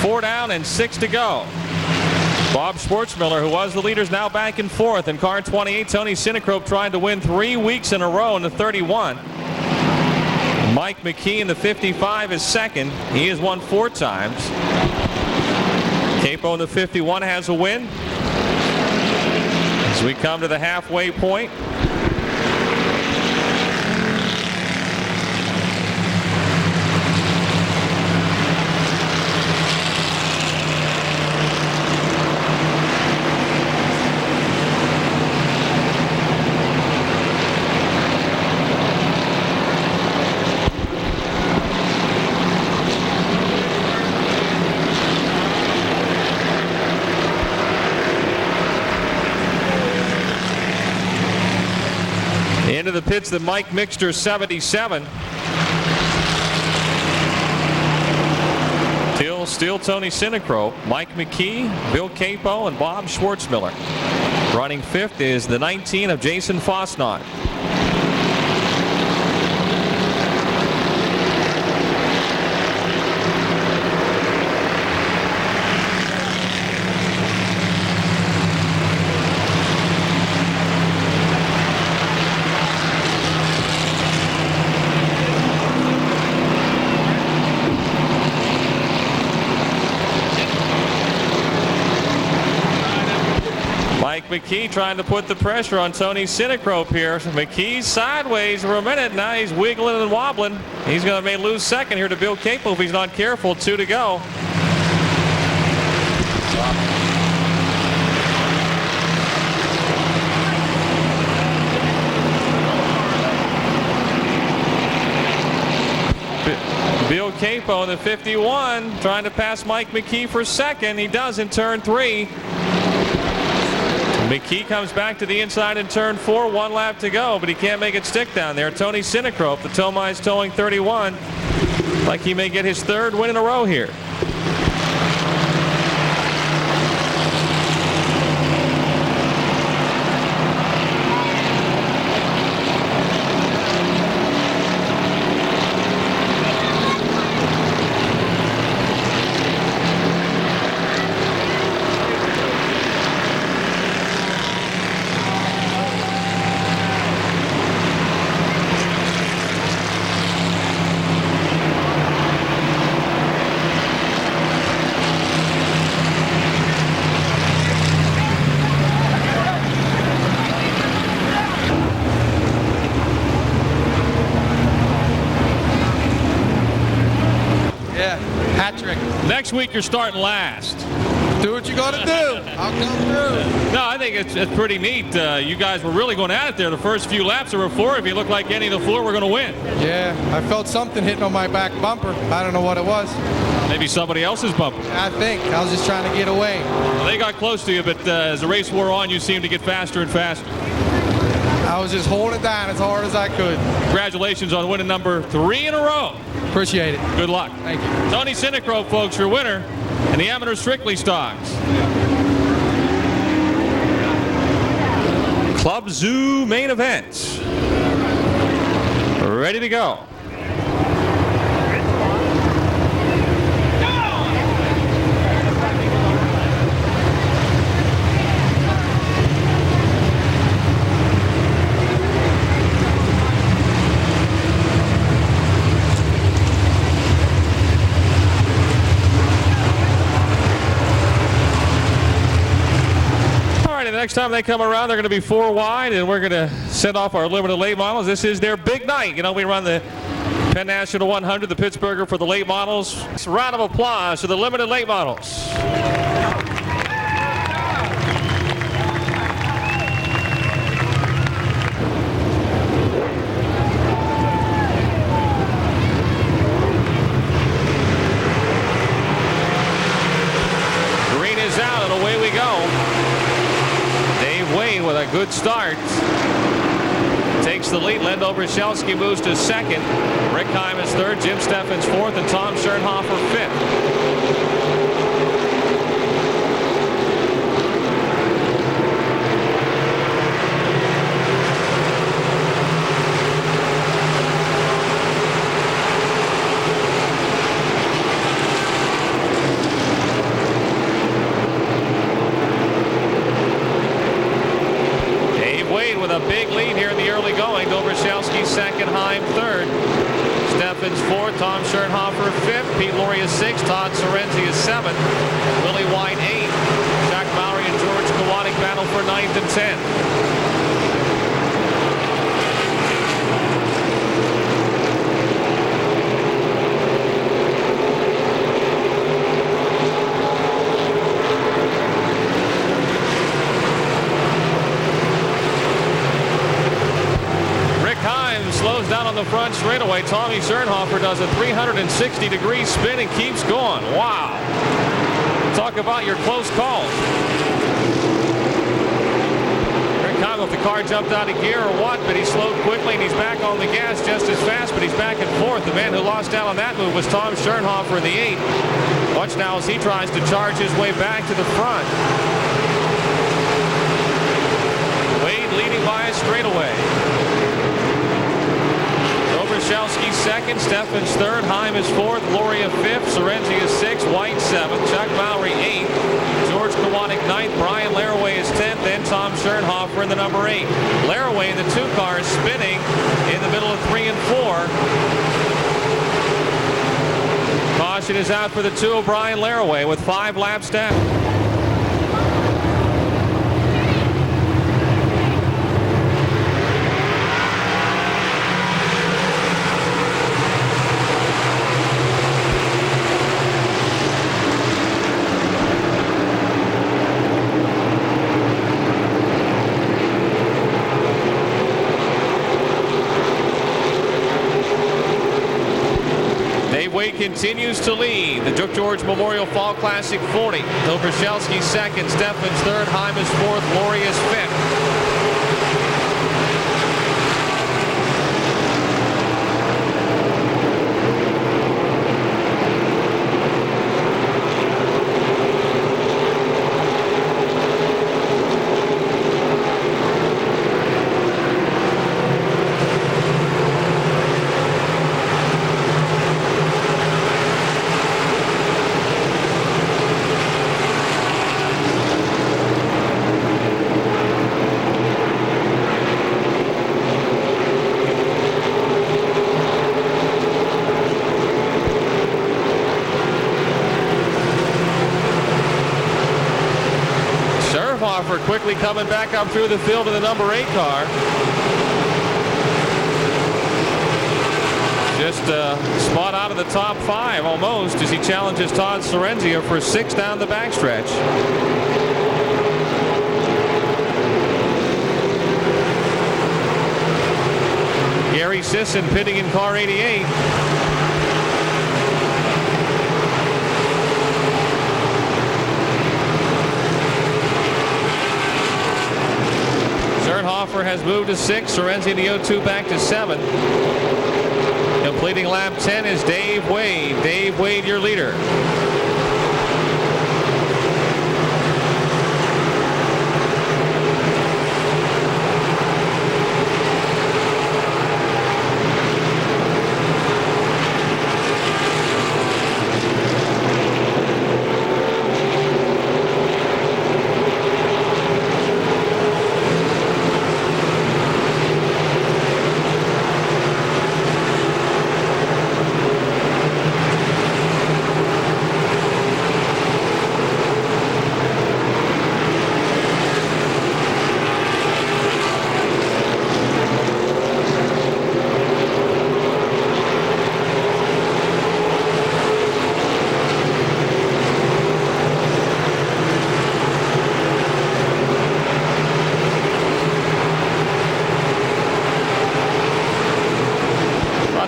Four down and 6 to go. Bob Schwartzmiller, who was the leader, is now back in fourth. In car 28, Tony Sinecrope trying to win 3 weeks in a row in the 31. Mike McKee in the 55 is second. He has won 4 times. Capo in the 51 has a win. As we come to the halfway point. Into the pits, the Mike Mixter 77. Still Tony Sinecrope, Mike McKee, Bill Capo, and Bob Schwartzmiller. Running fifth is the 19 of Jason Fosnot. McKee trying to put the pressure on Tony Sinecrope here. McKee's sideways for a minute. Now he's wiggling and wobbling. He's going to lose second here to Bill Capo if he's not careful. 2 to go. Bill Capo, the 51, trying to pass Mike McKee for second. He does in turn 3. McKee comes back to the inside in turn 4, 1 lap to go, but he can't make it stick down there. Tony Sinecrope, the Tomai's towing 31, like he may get his 3rd win in a row here. Next week you're starting last. Do what you got to do. I'll come through. No, I think it's pretty neat. You guys were really going at it there. The first few laps, there were 4 of you. Looked like any of the 4 were going to win. Yeah, I felt something hitting on my back bumper. I don't know what it was. Maybe somebody else's bumper. I think. I was just trying to get away. Well, they got close to you, but as the race wore on, you seemed to get faster and faster. I was just holding it down as hard as I could. Congratulations on winning number 3 in a row. Appreciate it. Good luck. Thank you. Tony Sinecrope, folks, your winner in the Amateur Strictly Stocks. Club Zoo main event. Ready to go. Next time they come around, they're going to be 4 wide, and we're going to send off our limited late models. This is their big night. You know, we run the Penn National 100, the Pittsburgher for the late models. A round of applause to the limited late models. Green is out, and away we go. Wayne with a good start. Takes the lead. Lendo Brzezelski moves to second. Rick Heim is third. Jim Steffens fourth. And Tom Schernhofer fifth. A big lead here in the early going. Dobrzyzelski second, Heim third. Steffens fourth, Tom Schernhofer fifth, Pete Laurie is sixth, Todd Sorenzi is seventh, Willie White eighth, Jack Mowry and George Kowalik battle for ninth and 10th. Slows down on the front straightaway. Tommy Schernhofer does a 360-degree spin and keeps going. Wow. Talk about your close calls. Rick Heim know if the car jumped out of gear or what, but he slowed quickly and he's back on the gas just as fast, but he's back and forth. The man who lost out on that move was Tom Schernhofer in the 8. Watch now as he tries to charge his way back to the front. Wade leading by a straightaway. Dobroshelski second, Steffens third, Heim is fourth, Loria fifth, Sorrenti is sixth, White seventh, Chuck Mowry eighth, George Kowalik ninth, Brian Laraway is 10th, then Tom Schernhofer in the number 8. Laraway in the 2 cars spinning in the middle of 3 and 4. Caution is out for the 2 of Brian Laraway with 5 laps down. Wade continues to lead the Jook George Memorial Fall Classic 40. Dobroshelski second, Steffens third, Heim is fourth, Loria is fifth. Quickly coming back up through the field in the number 8 car. Just a spot out of the top 5 almost as he challenges Todd Sorrenzia for 6 down the backstretch. Gary Sisson pitting in car 88. Schernhofer has moved to 6. Sorrenzia in the 0-2 back to 7. Completing lap 10 is Dave Wade. Dave Wade, your leader.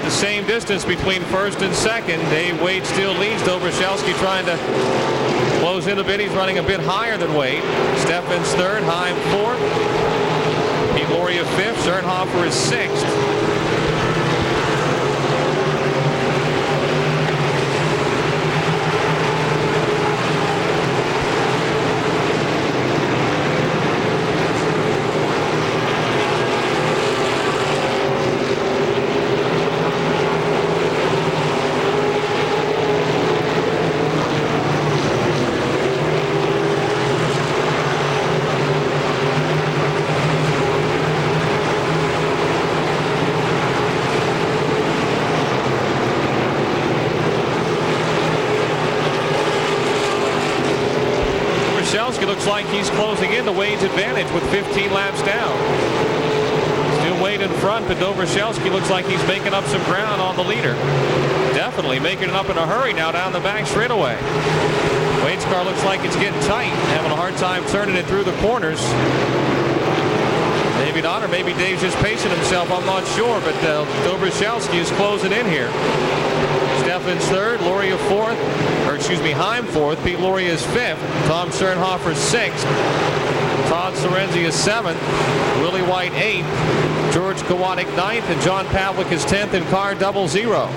Same distance between first and second. Dave Wade still leads. Dobroshelski trying to close in a bit. He's running a bit higher than Wade. Steffens third, Heim fourth. Pete Loria fifth. Schernhofer is sixth. Looks like he's closing into Wade's advantage with 15 laps down. Still Wade in front, but Dobroshelski looks like he's making up some ground on the leader. Definitely making it up in a hurry now down the back straightaway. Wade's car looks like it's getting tight, having a hard time turning it through the corners. Maybe not, or maybe Dave's just pacing himself. I'm not sure, but Dobroshelski is closing in here. Steffens third, Loria fourth, Heim fourth. Pete Laurie is fifth. Tom Schoenhofer sixth. Todd Sorenzi is seventh. Willie White eighth. George Kowatic ninth. And John Pavlik is 10th in car 00.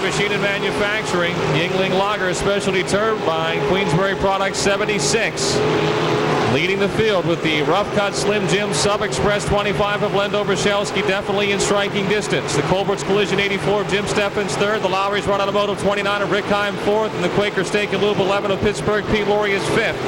Machine and Manufacturing, Yingling Lager Specialty Turbine, Queensbury Products 76. Leading the field with the Rough Cut Slim Jim Sub Express 25 of Lendo Brashelski, definitely in striking distance. The Colbert's Collision 84 of Jim Steffens third. The Lowry's Run Automotive 29 of Rick Heim fourth. And the Quaker Steak and Lube 11 of Pittsburgh, Pete Laurie is fifth.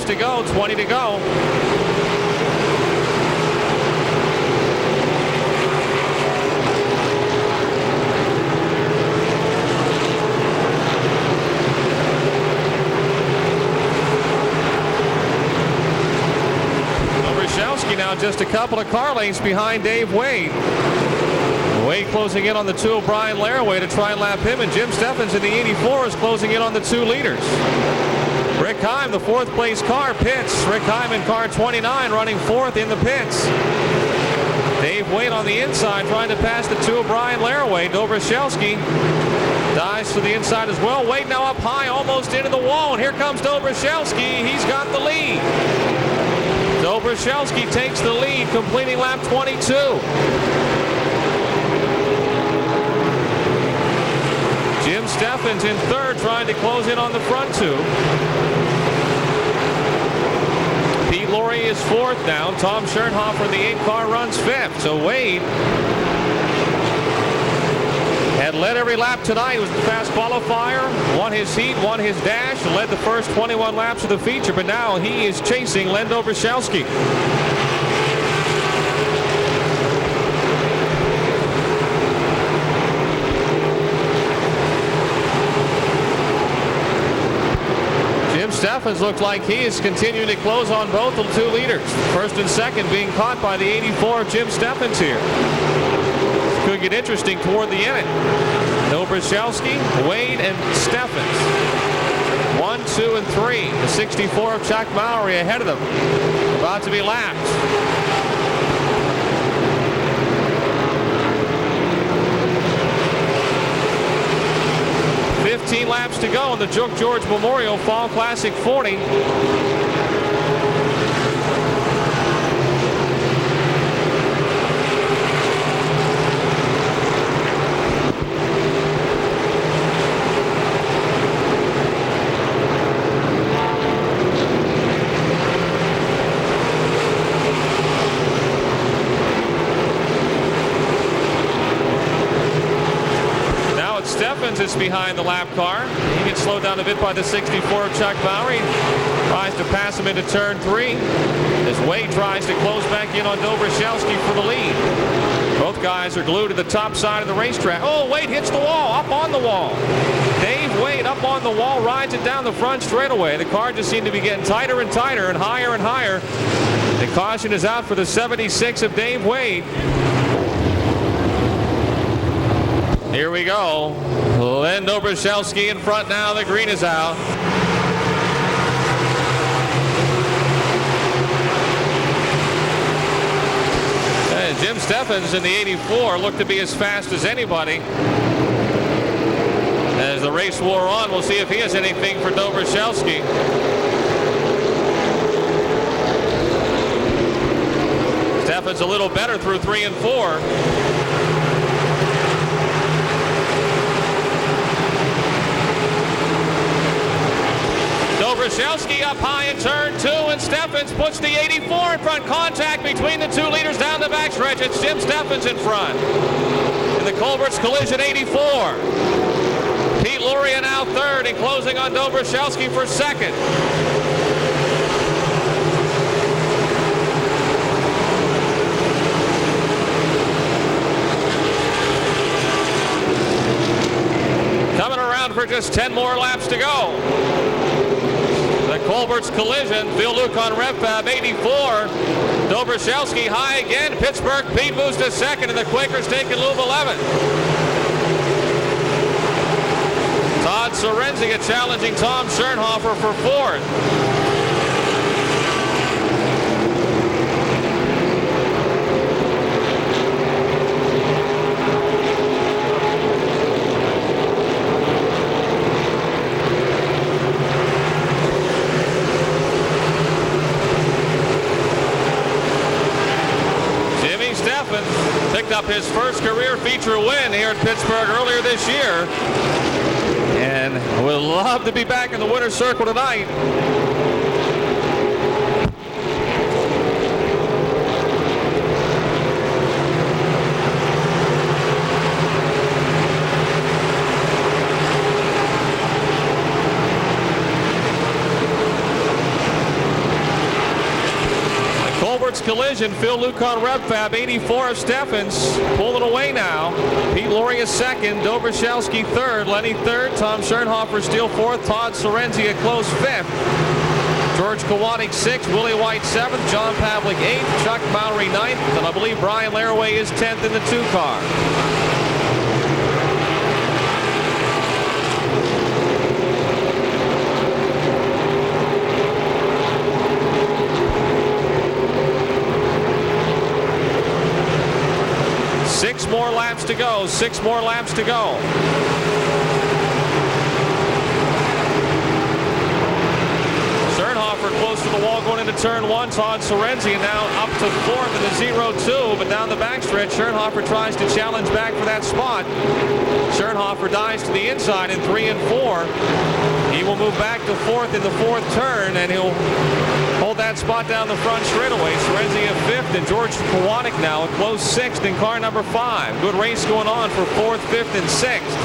To go, 20 to go. Brashelski now just a couple of car lengths behind Dave Wade. Wade closing in on the 2 of Brian Laraway to try and lap him, and Jim Steffens in the 84 is closing in on the 2 leaders. Rick Heim, the 4th place car, pits. Rick Heim in car 29, running 4th in the pits. Dave Wade on the inside, trying to pass the 2 of Brian Laraway. Dobrashelski dives to the inside as well. Wade now up high, almost into the wall. And here comes Dobrashelski. He's got the lead. Dobrashelski takes the lead, completing lap 22. Jim Steffens in third, trying to close in on the front 2. Pete Laurie is fourth now. Tom Schoenhofer, the 8 car, runs fifth. So Wade had led every lap tonight. He was the fast qualifier, won his heat, won his dash, and led the first 21 laps of the feature. But now he is chasing Len Dobrashelski. Steffens looks like he is continuing to close on both the 2 leaders. First and second being caught by the 84 of Jim Steffens here. Could get interesting toward the end. Dobrashelski, Wade, and Steffens. 1, 2, and 3. The 64 of Chuck Mowry ahead of them. About to be lapped. Laps to go in the Jook George Memorial Fall Classic 40. Steffens is behind the lap car. He gets slowed down a bit by the 64 of Chuck Mowry. Tries to pass him into turn 3 as Wade tries to close back in on Dobrashelski for the lead. Both guys are glued to the top side of the racetrack. Oh, Wade hits the wall, up on the wall. Dave Wade up on the wall, rides it down the front straightaway. The car just seemed to be getting tighter and tighter and higher and higher. The caution is out for the 76 of Dave Wade. Here we go. Len Dobrashelski in front now. The green is out. And Jim Steffens in the 84 looked to be as fast as anybody. As the race wore on, we'll see if he has anything for Dobrashelski. Steffens a little better through 3 and 4. Dobrashelski up high in turn 2, and Steffens puts the 84 in front. Contact between the 2 leaders down the backstretch. It's Jim Steffens in front. And the Colbert's Collision 84. Pete Luria now third and closing on Dobrashowski for second. Coming around for just 10 more laps to go. The Colbert's Collision, Phil Luke on RevFab 84. Dobrashowski high again. Pittsburgh, Pete moves to second, and the Quakers taking Loop 11. Todd Sorrenzia challenging Tom Schernhofer for fourth. Picked up his first career feature win here at Pittsburgh earlier this year, and would love to be back in the winner's circle tonight. Collision, Phil Luke on RevFab 84 of Steffens pulling away now. Pete Luria second, Dobrashowski third, Lenny third, Tom Schernhofer still fourth, Todd Sorrenzia close fifth, George Kowanek sixth, Willie White seventh, John Pavlik eighth, Chuck Mowry ninth, and I believe Brian Laraway is 10th in the 2-car. Six more laps to go. 6 more laps to go. Schernhofer close to the wall going into turn 1. Todd Sorrenzia now up to fourth in the 0-2, but down the backstretch, Schernhofer tries to challenge back for that spot. Schernhofer dives to the inside in 3 and 4. He will move back to fourth in the 4th turn, and he'll hold that spot down the front straightaway. Sorrenzia 5th, and George Kowanek now a close 6th in car number 5. Good race going on for 4th, 5th, and 6th.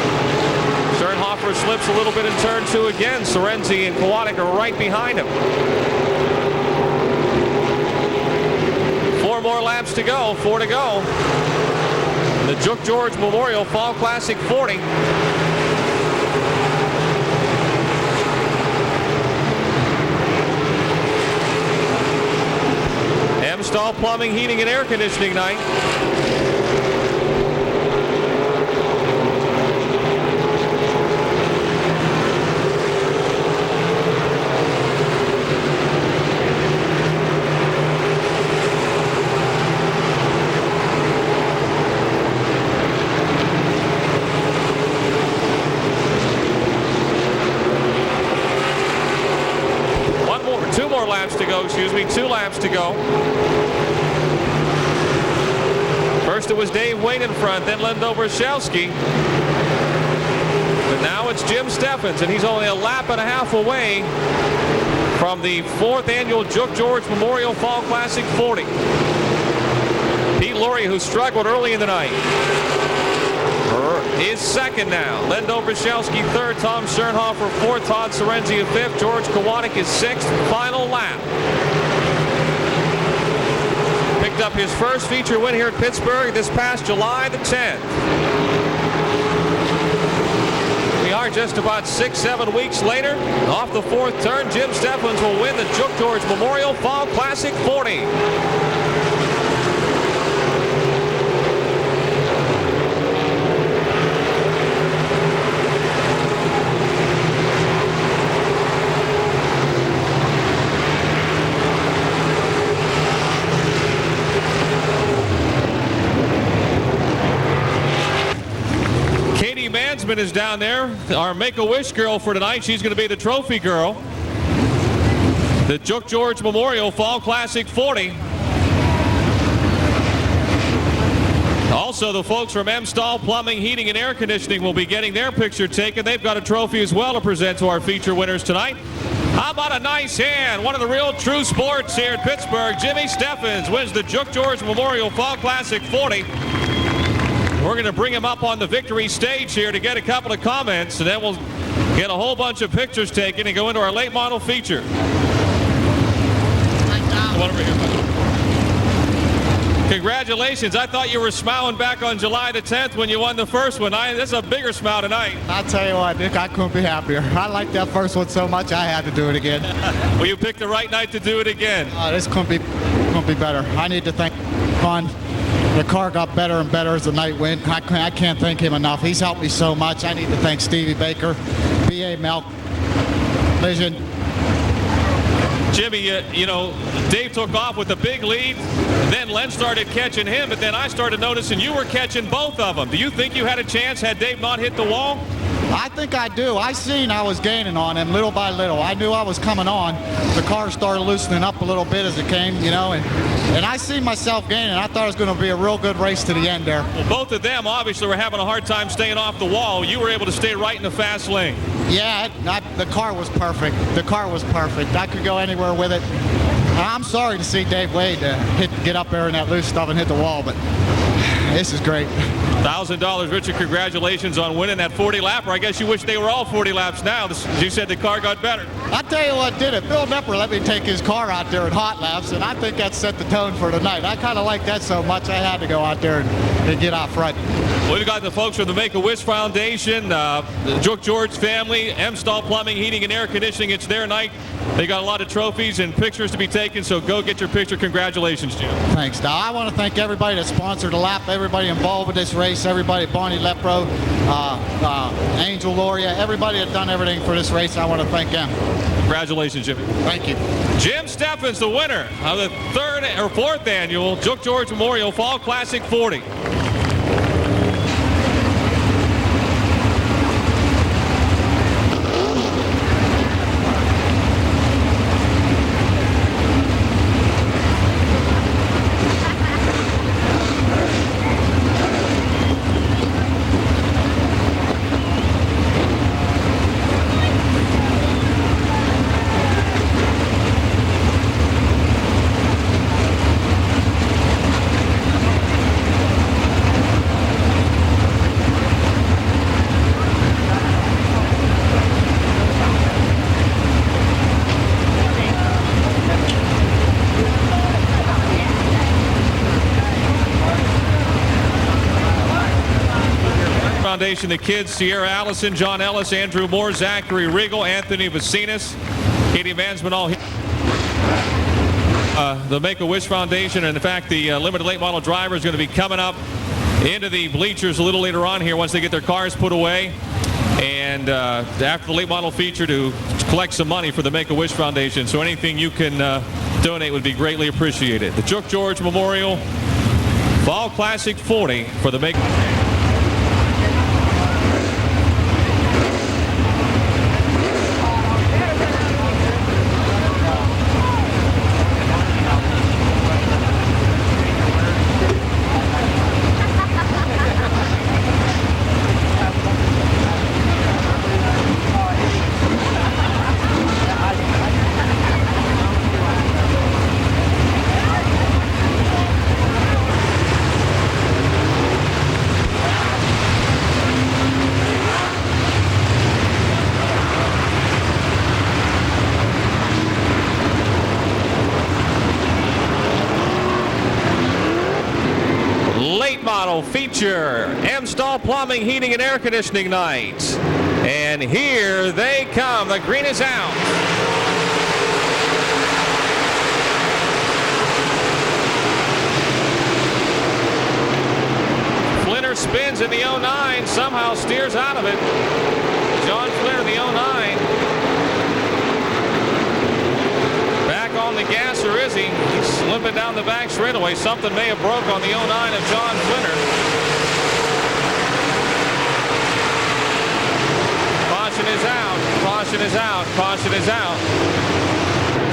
Schernhofer slips a little bit in turn 2 again. Sorrenzia and Kowanek are right behind him. 4 more laps to go. 4 to go. The Jook George Memorial Fall Classic 40. Amstel Plumbing, Heating, and Air Conditioning night. Two laps to go. First it was Dave Wayne in front, then Len Dobrashowski. But now it's Jim Steffens, and he's only a lap and a half away from the 4th annual Jook George Memorial Fall Classic 40. Pete Luria, who struggled early in the night, is second now. Len Dobrashowski third, Tom Schernhofer fourth, Todd Sorrenzia fifth, George Kowanek is sixth. Final lap. Picked up his first feature win here at Pittsburgh this past July the 10th. We are just about 6-7 weeks later. Off the 4th turn, Jim Steffens will win the Jook George Memorial Fall Classic 40. Is down there, our Make-A-Wish girl for tonight. She's going to be the trophy girl. The Jook George Memorial Fall Classic 40. Also, the folks from Amstel Plumbing, Heating, and Air Conditioning will be getting their picture taken. They've got a trophy as well to present to our feature winners tonight. How about a nice hand? One of the real true sports here at Pittsburgh. Jimmy Steffens wins the Jook George Memorial Fall Classic 40. We're going to bring him up on the victory stage here to get a couple of comments, and then we'll get a whole bunch of pictures taken and go into our late model feature. Come on over here, buddy. Congratulations. I thought you were smiling back on July the 10th when you won the first one. This is a bigger smile tonight. I'll tell you what, Nick, I couldn't be happier. I liked that first one so much I had to do it again. Well, you picked the right night to do it again. This couldn't be better. I need to thank Fun. The car got better and better as the night went. I can't thank him enough. He's helped me so much. I need to thank Stevie Baker, B.A. Melk, Vision. Jimmy, you know, Dave took off with a big lead, then Len started catching him, but then I started noticing you were catching both of them. Do you think you had a chance had Dave not hit the wall? I think I do. I seen I was gaining on him little by little. I knew I was coming on. The car started loosening up a little bit as it came, you know, and I seen myself gaining. I thought it was going to be a real good race to the end there. Well, both of them obviously were having a hard time staying off the wall. You were able to stay right in the fast lane. Yeah, the car was perfect. The car was perfect. I could go anywhere with it. I'm sorry to see Dave Wade get up there in that loose stuff and hit the wall, but this is great. $1,000, Richard. Congratulations on winning that 40 lapper. I guess you wish they were all 40 laps now. You said the car got better. I'll tell you what did it. Bill Nepper let me take his car out there in hot laps, and I think that set the tone for tonight. I kind of like that so much I had to go out there and get out front. We've got the folks from the Make-A-Wish Foundation, the Jook George family, M-Stall Plumbing, Heating, and Air Conditioning. It's their night. They got a lot of trophies and pictures to be taken, so go get your picture. Congratulations, Jim. Thanks. Now, I want to thank everybody that sponsored the lap, everybody involved with this race, everybody, Bonnie Lepro, Angel Loria, everybody that done everything for this race. I want to thank them. Congratulations, Jimmy. Thank you. Jim Steffens, the winner of the fourth annual Jook George Memorial Fall Classic 40. Foundation, the kids, Sierra Allison, John Ellis, Andrew Moore, Zachary Riggle, Anthony Vacinas, Katie Vansman, all here. The Make-A-Wish Foundation, and in fact, the limited late model driver is going to be coming up into the bleachers a little later on here once they get their cars put away. And after the late model feature to collect some money for the Make-A-Wish Foundation. So anything you can donate would be greatly appreciated. The Jook George Memorial Fall Classic 40 for the Make-A-Wish. Feature M-Stall Plumbing, Heating, and Air Conditioning night. And here they come. The green is out. Flinner spins in the 09, somehow steers out of it. John Flinner, the 09. Back on the gas, or is he? He's slipping down the back straightaway. Something may have broke on the 09 of John Flinner. Caution is out. Caution is out. Caution is out.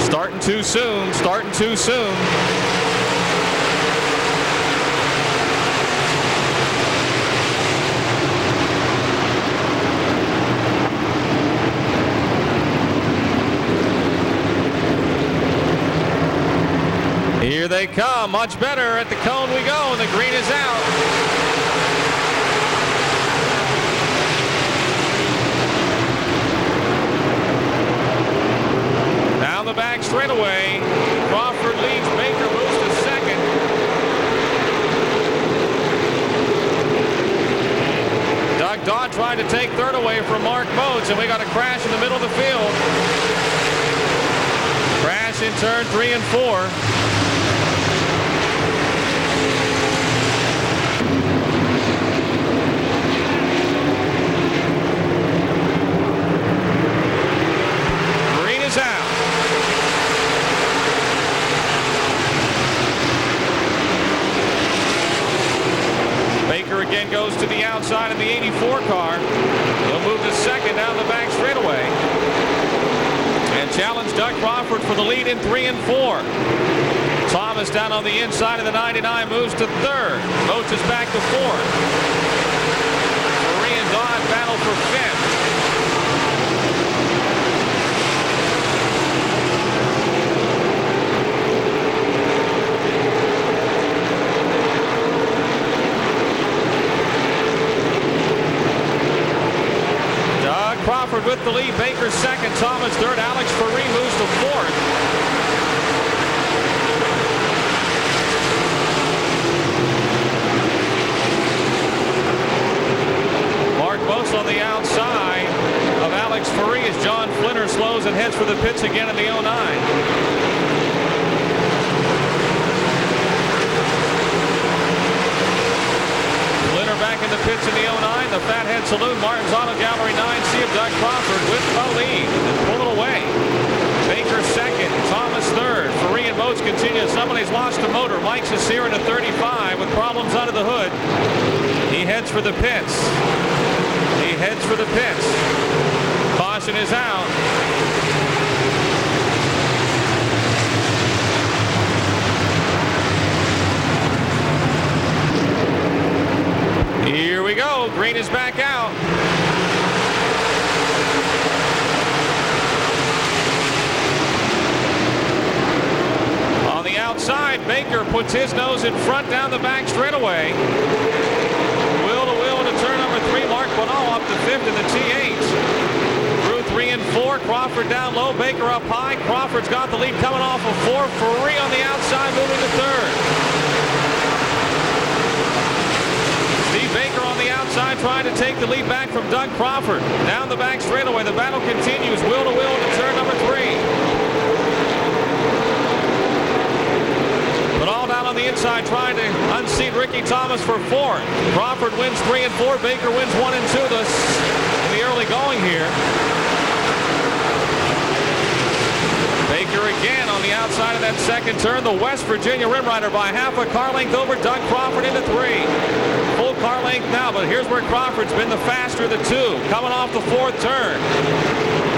Starting too soon. Starting too soon. Here they come. Much better. At the cone we go, and the green is out. Don tried to take third away from Mark Moats, and we got a crash in the middle of the field. Crash in turn 3 and 4. Green is out. Baker again goes to the outside of the 84 car. He'll move to second down the back straightaway and challenge Doug Crawford for the lead in 3 and 4. Thomas down on the inside of the 99 moves to third. Moats is back to fourth. Murray and Dodd battle for fifth. Crawford with the lead. Baker second. Thomas third. Alex Ferree moves to fourth. Mark Moats on the outside of Alex Ferree as John Flinner slows and heads for the pits again in the 09. Back in the pits in the 09, the Fathead Saloon, Martin's Auto Gallery 9, C of Doug Crawford with a lead and pull it away. Baker second, Thomas third. Ferree and Moats continue. Somebody's lost the motor. Mike's is here in a 35 with problems under the hood. He heads for the pits. He heads for the pits. Caution is out. Here we go. Green is back out. On the outside, Baker puts his nose in front down the back straightaway. Wheel to wheel into turn number 3. Mark Bonneau up to fifth in the T8. Through 3 and 4. Crawford down low. Baker up high. Crawford's got the lead coming off of 4. Ferree on the outside moving to third. Baker on the outside trying to take the lead back from Doug Crawford. Down the back straightaway. The battle continues. Wheel to wheel into turn number 3. But all down on the inside trying to unseat Ricky Thomas for fourth. Crawford wins 3 and 4. Baker wins 1 and 2 in the early going here. Baker again on the outside of that second turn. The West Virginia Rim Rider by half a car length over Doug Crawford into 3. Full car length now, but here's where Crawford's been the faster of the two. Coming off the fourth turn.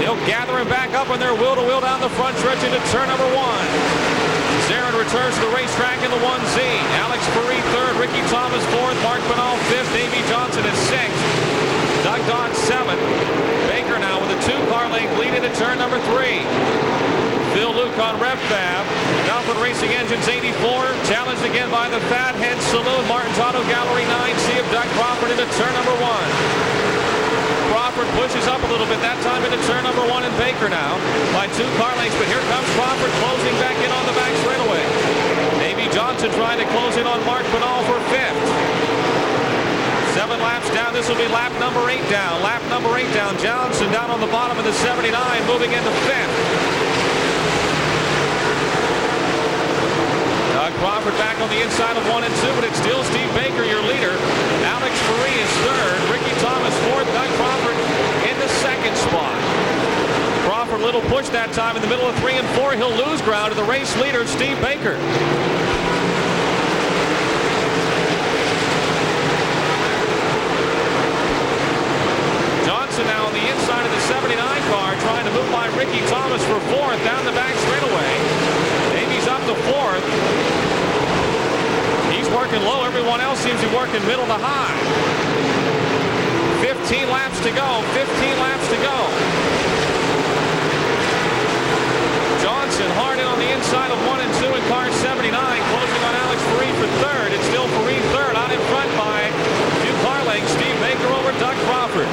They'll gather him back up on their wheel-to-wheel down the front stretch into turn number 1. Zarin returns to the racetrack in the 1Z. Alex Ferree third. Ricky Thomas fourth. Mark Bonneau fifth. Davey Johnson is sixth. Doug Dodd seventh. Baker now with a 2-car length lead into turn number 3. Phil Luke on RevFab. Dolphin Racing Engines 84. Challenged again by the Fathead Saloon. Martin's Auto Gallery 9. C of Doug Crawford into turn number 1. Crawford pushes up a little bit. That time into turn number 1 and Baker now by 2 car lengths. But here comes Crawford closing back in on the back straightaway. Davey Johnson trying to close in on Mark Bonneau for fifth. 7 laps down. This will be lap number 8 down. Lap number 8 down. Johnson down on the bottom of the 79 moving into fifth. Crawford back on the inside of 1 and 2, but it's still Steve Baker, your leader. Alex Ferree is third. Ricky Thomas fourth. Doug Crawford in the second spot. Crawford little push that time in the middle of 3 and 4. He'll lose ground to the race leader, Steve Baker. Johnson now on the inside of the 79 car trying to move by Ricky Thomas for fourth down the back straightaway. Davies up to fourth. He's working low. Everyone else seems to be working middle to high. 15 laps to go. 15 laps to go. Johnson hard in on the inside of 1 and 2 in car 79. Closing on Alex Ferree for third. It's still Ferree third. Out in front by a few car lengths. Steve Baker over Doug Crawford.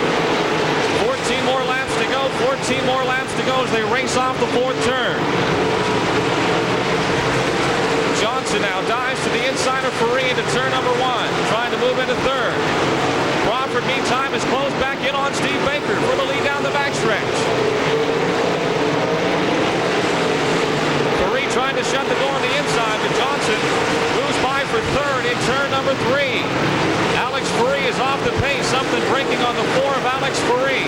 14 more laps to go. 14 more laps to go as they race off the fourth turn. Johnson now dives to the inside of Ferree into turn number 1, trying to move into third. Crawford, meantime, time is closed back in on Steve Baker for the lead down the backstretch. Faree trying to shut the door on the inside, but Johnson moves by for third in turn number 3. Alex Faree is off the pace. Something breaking on the 4 of Alex Faree.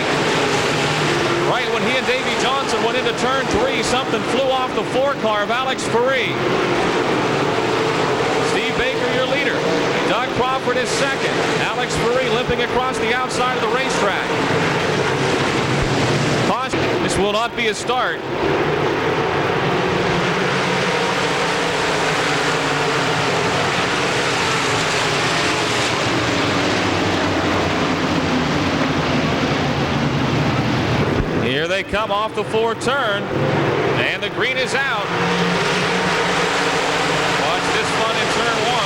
Right when he and Davey Johnson went into turn 3, something flew off the 4 car of Alex Faree. Steve Baker, your leader. Doug Crawford is second. Alex Faree limping across the outside of the racetrack. This will not be a start. Here they come off the 4 turn, and the green is out. Watch this fun in turn 1.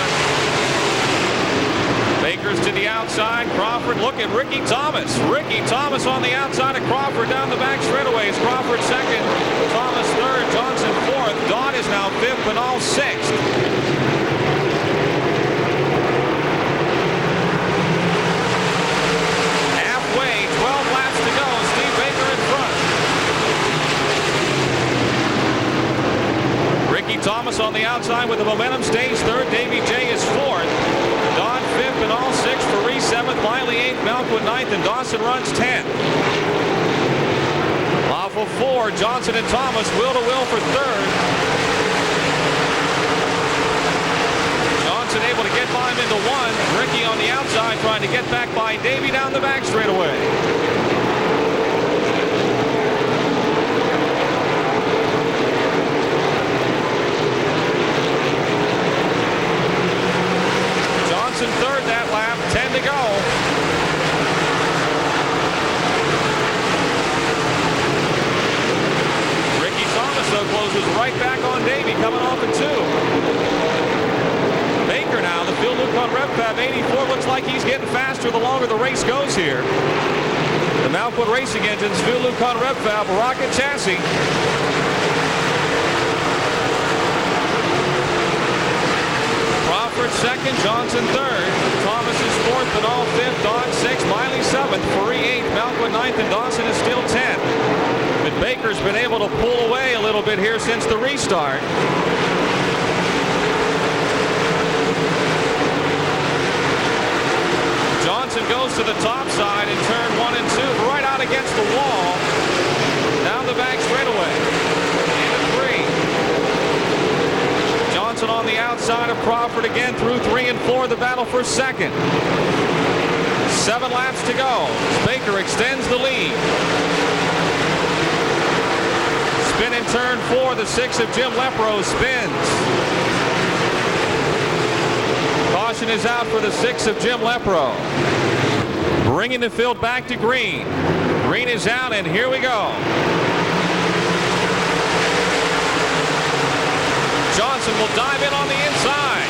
Baker's to the outside. Crawford, look at Ricky Thomas. Ricky Thomas on the outside of Crawford down the back straightaways. Crawford second, Thomas third, Johnson fourth. Dodd is now fifth, Benall sixth. Halfway, 12 laps to go. Steve Baker in front. Ricky Thomas on the outside with the momentum stays third. Davey J is fourth. Dodd fifth, and all sixth. Faree seventh, Miley eighth, Malquit ninth, and Dawson runs 10th. Off of 4, Johnson and Thomas wheel to wheel for third. Johnson able to get by him into 1. Ricky on the outside trying to get back by Davey down the back straightaway. Johnson third that lap, 10 to go. Ricky Thomas though closes right back on Davey coming off at 2. Baker now, the Phil Lucon Rev Fab 84 looks like he's getting faster the longer the race goes here. The Malquit Racing Engines Phil Lucon Rev Fab rocket chassis. Crawford second, Johnson third, Thomas is fourth, Benall fifth, Dodd sixth, Miley seventh, Faree eighth, Malquit ninth, and Dawson is still 10th. But Baker's been able to pull away a little bit here since the restart. Johnson goes to the top side in turn 1 and 2, right out against the wall, down the back straightaway, into 3. Johnson on the outside of Crawford again through 3 and 4, the battle for second. 7 laps to go. Baker extends the lead. Spin in turn 4, the 6 of Jim Lepro spins. Caution is out for the 6 of Jim Lepro. Bringing the field back to Green. Green is out, and here we go. Johnson will dive in on the inside.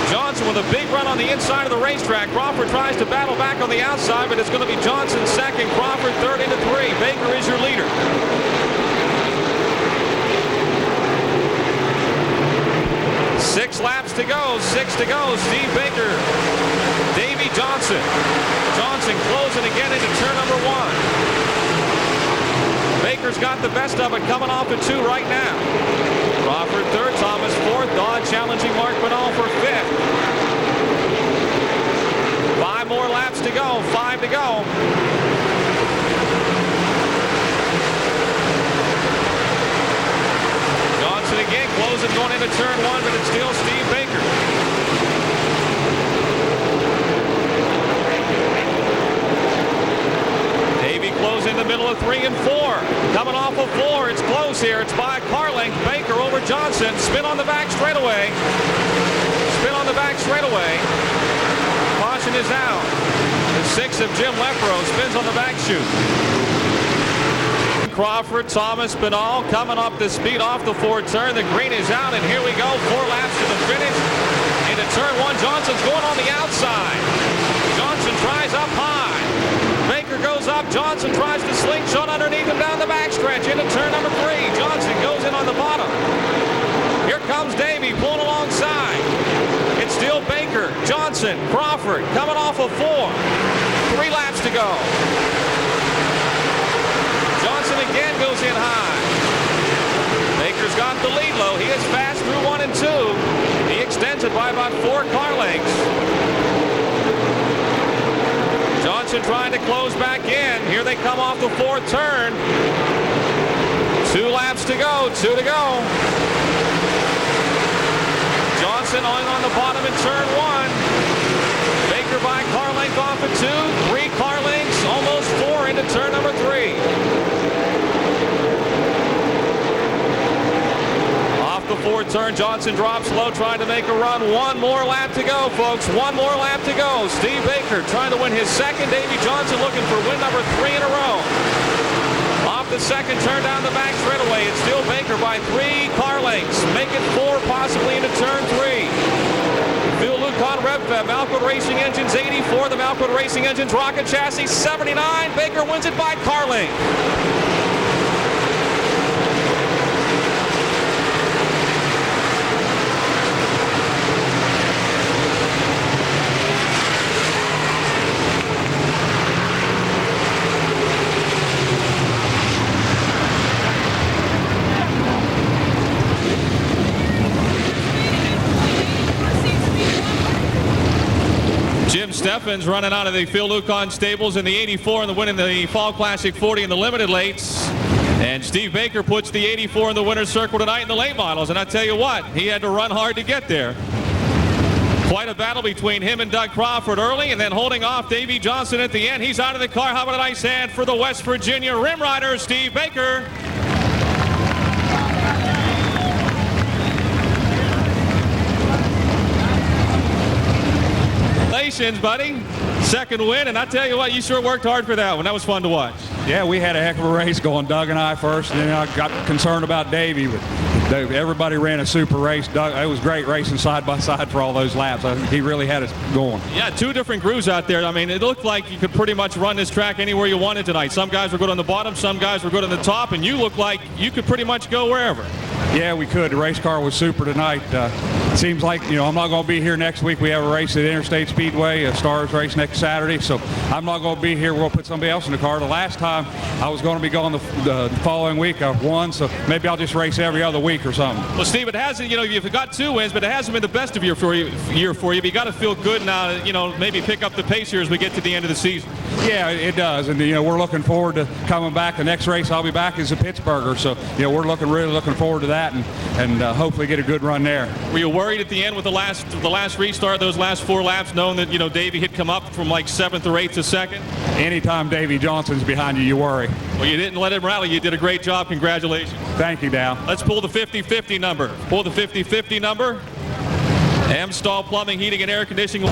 Johnson with a big run on the inside of the racetrack. Crawford tries to battle back on the outside, but it's going to be Johnson second, Crawford third into 3. Baker is your leader. 6 laps to go, 6 to go. Steve Baker, Davey Johnson. Johnson closing again into turn number 1. Baker's got the best of it coming off at 2 right now. Crawford third, Thomas fourth, Dodd challenging Mark Benall for 5th. 5 more laps to go, 5 to go. Johnson again closing going into turn 1, but it's still Steve Baker. Davey close in the middle of 3 and 4. Coming off of 4, it's close here. It's by a car length. Baker over Johnson. Spin on the back straightaway. Spin on the back straightaway. Caution is out. The 6 of Jim Lepro spins on the back chute. Crawford, Thomas, Benall coming up the speed off the 4 turn. The green is out, and here we go. 4 laps to the finish. Into turn 1, Johnson's going on the outside. Johnson tries up high. Baker goes up. Johnson tries to slingshot underneath him down the backstretch into turn number 3. Johnson goes in on the bottom. Here comes Davey pulling alongside. It's still Baker, Johnson, Crawford coming off of 4. 3 go. Johnson again goes in high. Baker's got the lead low. He is fast through 1 and 2. He extends it by about 4 car lengths. Johnson trying to close back in. Here they come off the 4th turn. 2 laps to go. 2 to go. Johnson on the bottom in turn 1. Baker by car length off of 2. 3 car lengths, almost 4 into turn number 3. Off the 4th turn, Johnson drops low, trying to make a run. 1 more lap to go, folks. 1 more lap to go. Steve Baker trying to win his second. Davey Johnson looking for win number 3 in a row. Off the 2nd turn down the back straightaway. It's still Baker by 3 car lengths. Make it 4 possibly into turn 3. Phil Lucon RevFab, Malcolm Racing Engines 84. The Malcolm Racing Engines Rocket Chassis 79. Baker wins it by car length. Jim Steffens running out of the Phil Lucon stables in the 84 and the winning the Fall Classic 40 in the limited lates. And Steve Baker puts the 84 in the winner's circle tonight in the late models. And I tell you what, he had to run hard to get there. Quite a battle between him and Doug Crawford early, and then holding off Davey Johnson at the end. He's out of the car. How about a nice hand for the West Virginia Rim Rider, Steve Baker. Congratulations, buddy. Second win, and I tell you what, you sure worked hard for that one. That was fun to watch. Yeah, we had a heck of a race going, Doug and I first, and then I got concerned about Davey, but everybody ran a super race. Doug, it was great racing side by side for all those laps. He really had us going. Yeah, 2 different grooves out there. I mean, it looked like you could pretty much run this track anywhere you wanted tonight. Some guys were good on the bottom, some guys were good on the top, and you looked like you could pretty much go wherever. Yeah, we could. The race car was super tonight. Seems like, I'm not going to be here next week. We have a race at Interstate Speedway, a Stars race next Saturday, so I'm not going to be here. We'll put somebody else in the car. The last time I was going to be gone the following week, I won, so maybe I'll just race every other week or something. Well, Steve, it hasn't, you've got 2 wins, but it hasn't been the best of year for you. But you got to feel good now, maybe pick up the pace here as we get to the end of the season. Yeah, it does, and we're looking forward to coming back. The next race I'll be back is a Pittsburgh, so we're really looking forward to that, and hopefully get a good run there. Were you worried at the end with the last restart, those last 4 laps, knowing that Davey had come up from like 7th or 8th to 2nd? Anytime Davey Johnson's behind you worry. Well, you didn't let him rally. You did a great job. Congratulations. Thank you, Dow. Let's pull the 50-50 number. Pull the 50-50 number. Amstal Plumbing, Heating, and Air Conditioning.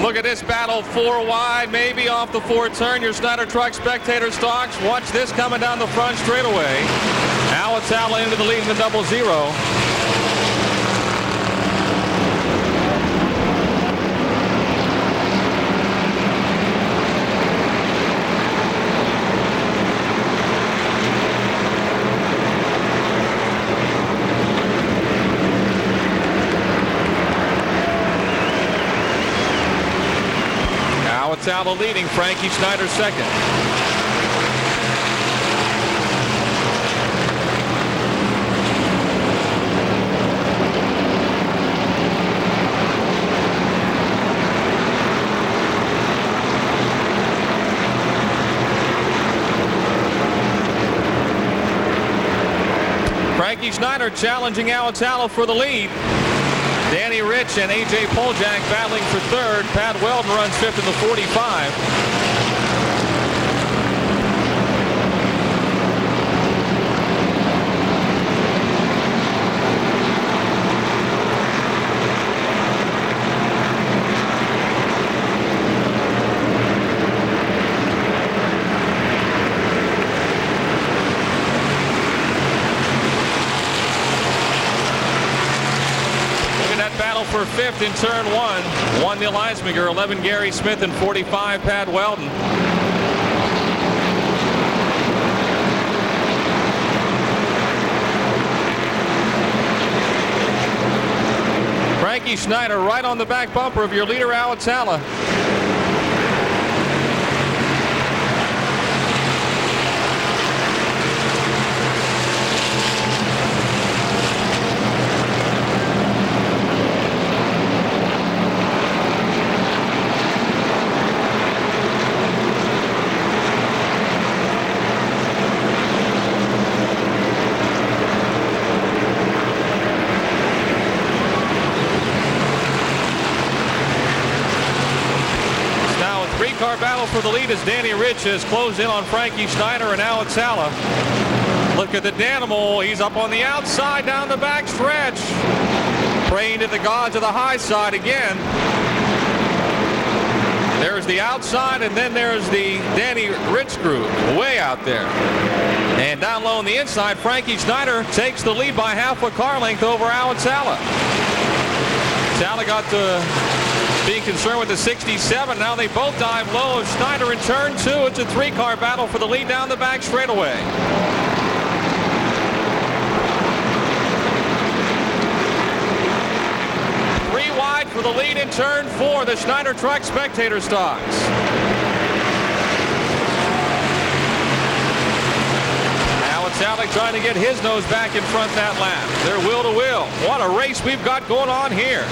Look at this battle, 4 wide, maybe off the 4th turn. Your Snyder Truck Spectator stocks. Watch this coming down the front straightaway. Awatala into the lead in the 0-0. Awatala leading, Frankie Snyder second. Frankie Snyder challenging Awatala for the lead. Danny Rich and A.J. Poljak battling for third. Pat Weldon runs fifth in the 45. For fifth in turn one. 1 Neil Eisminger, 11 Gary Smith, and 45 Pat Weldon. Frankie Schneider right on the back bumper of your leader, Awatala. Car battle for the lead as Danny Rich has closed in on Frankie Schneider and Awatala. Look at the Danimal. He's up on the outside down the back stretch. Praying to the gods of the high side again. There's the outside, and then there's the Danny Rich group way out there. And down low on the inside, Frankie Schneider takes the lead by half a car length over Awatala. Awatala got to being concerned with the 67. Now they both dive low of Schneider in turn two. It's a three-car battle for the lead down the back straightaway. Three wide for the lead in turn four. The Schneider Truck Spectator stocks. Awatala trying to get his nose back in front that lap. They're wheel to wheel. What a race we've got going on here.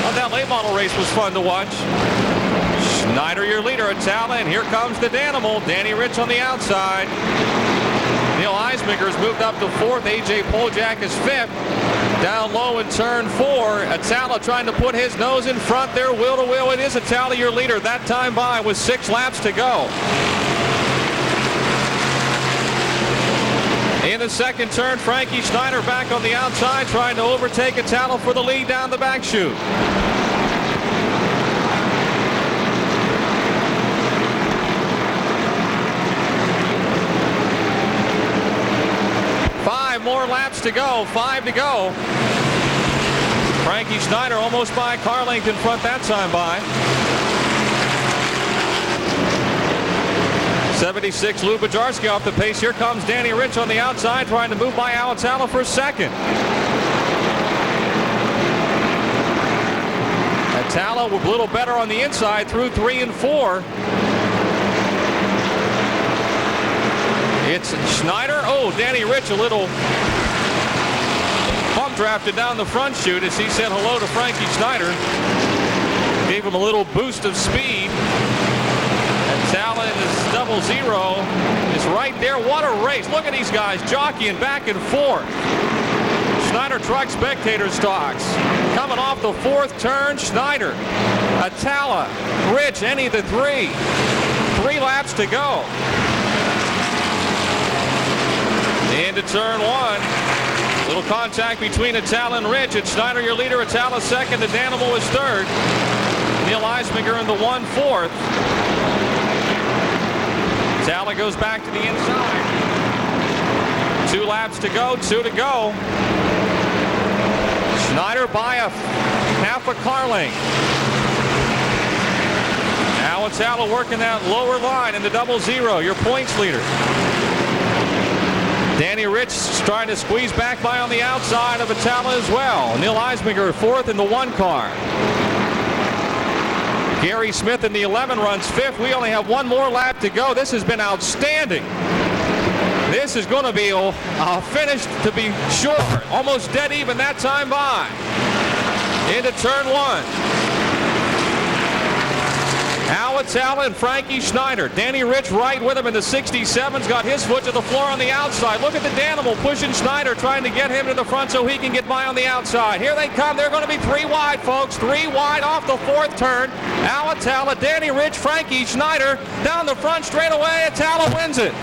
Well, that late model race was fun to watch. Schneider your leader, Awatala, and here comes the Danimal. Danny Rich on the outside. Neil Eisminger's moved up to fourth. A.J. Poljak is fifth. Down low in turn four. Awatala trying to put his nose in front there. Wheel to wheel. It is Awatala your leader. That time by with 6 laps to go. In the second turn, Frankie Schneider back on the outside trying to overtake Awatala for the lead down the back chute. Five more laps to go. 5 to go. Frankie Schneider almost by a car length in front that time by. 76 Lou Bajarski off the pace. Here comes Danny Rich on the outside trying to move by Awatala for second. Awatala a little better on the inside through 3 and 4. It's Schneider. Oh, Danny Rich a little bump drafted down the front chute as he said hello to Frankie Schneider. Gave him a little boost of speed. Awatala in this 00 is right there. What a race. Look at these guys jockeying back and forth. Schneider Truck Spectator stocks. Coming off the fourth turn, Schneider, Awatala, Rich, any of the three. 3 laps to go. Into turn one. Little contact between Awatala and Rich. It's Schneider your leader. Awatala second. The Danimal is third. Neil Eisminger in the 1/4. Awatala goes back to the inside. 2 laps to go, 2 to go. Schneider by a half a car length. Now Awatala working that lower line in the 00, your points leader. Danny Rich trying to squeeze back by on the outside of Awatala as well. Neil Eisminger fourth in the 1 car. Gary Smith in the 11 runs fifth. We only have 1 more lap to go. This has been outstanding. This is going to be a finish to be sure. Almost dead even that time by. Into turn one. Allen and Frankie Schneider. Danny Rich right with him in the 67's, got his foot to the floor on the outside. Look at the Danimal pushing Schneider, trying to get him to the front so he can get by on the outside. Here they come. They're going to be 3 wide, folks. 3 wide off the 4th turn. Atala, Danny Rich, Frankie Schneider down the front straightaway. Atala wins it.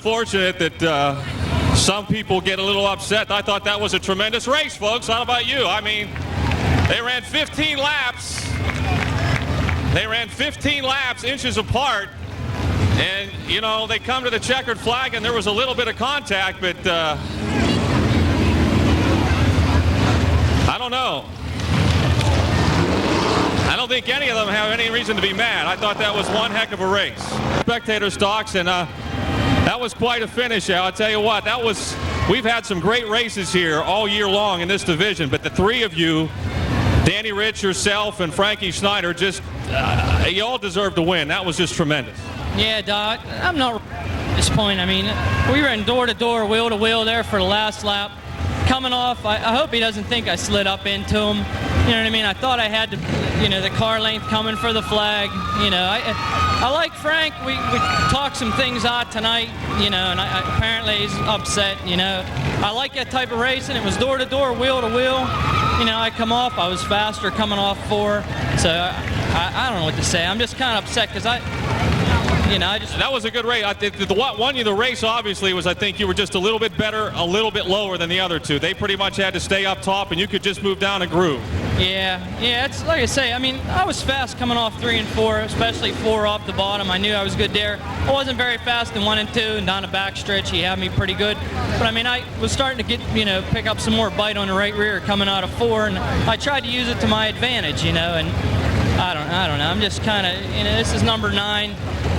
Unfortunate that some people get a little upset. I thought that was a tremendous race, folks. How about you? I mean, they ran 15 laps. They ran 15 laps, inches apart. And, you know, they come to the checkered flag, and there was a little bit of contact, but I don't know. I don't think any of them have any reason to be mad. I thought that was one heck of a race. Spectator stocks, and that was quite a finish. I'll tell you what, we've had some great races here all year long in this division, but the 3 of you, Danny Rich, yourself, and Frankie Schneider, just, you all deserve to win. That was just tremendous. Yeah, Doc, I'm not at this point. I mean, we ran door to door, wheel to wheel there for the last lap. Coming off, I hope he doesn't think I slid up into him. You know what I mean? I thought I had to, you know, the car length coming for the flag. You know, I like Frank. We talked some things out tonight, you know, and apparently he's upset, you know. I like that type of racing. It was door to door, wheel to wheel. You know, I come off, I was faster coming off 4. So I don't know what to say. I'm just kind of upset because that was a good race. What won you the race, obviously, was I think you were just a little bit better, a little bit lower than the other 2. They pretty much had to stay up top, and you could just move down a groove. Yeah, it's like I say, I mean, I was fast coming off 3 and 4, especially 4 off the bottom. I knew I was good there. I wasn't very fast in 1 and 2, and down the back stretch, he had me pretty good. But I mean, I was starting to get, you know, pick up some more bite on the right rear coming out of 4, and I tried to use it to my advantage, you know, and I don't know. I'm just kind of, you know, this is number 9.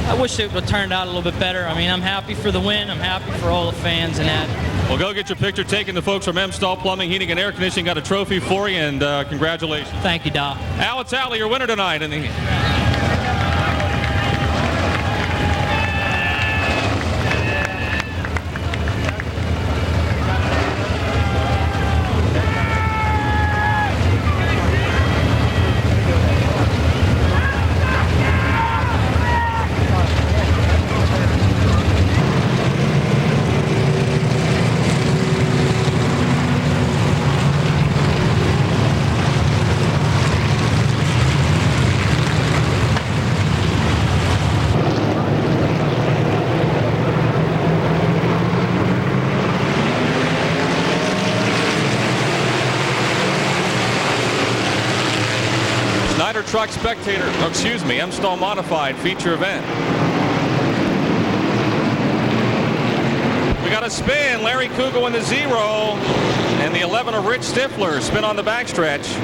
I wish it would have turned out a little bit better. I mean, I'm happy for the win. I'm happy for all the fans and that. Well, go get your picture taken. The folks from M-Stall Plumbing, Heating, and Air Conditioning got a trophy for you, and congratulations. Thank you, Doc. Atala, your winner tonight. Truck Spectator, M-Stall Modified feature event. We got a spin. Larry Kugel in the 0, and the 11 of Rich Stifler. Spin on the backstretch.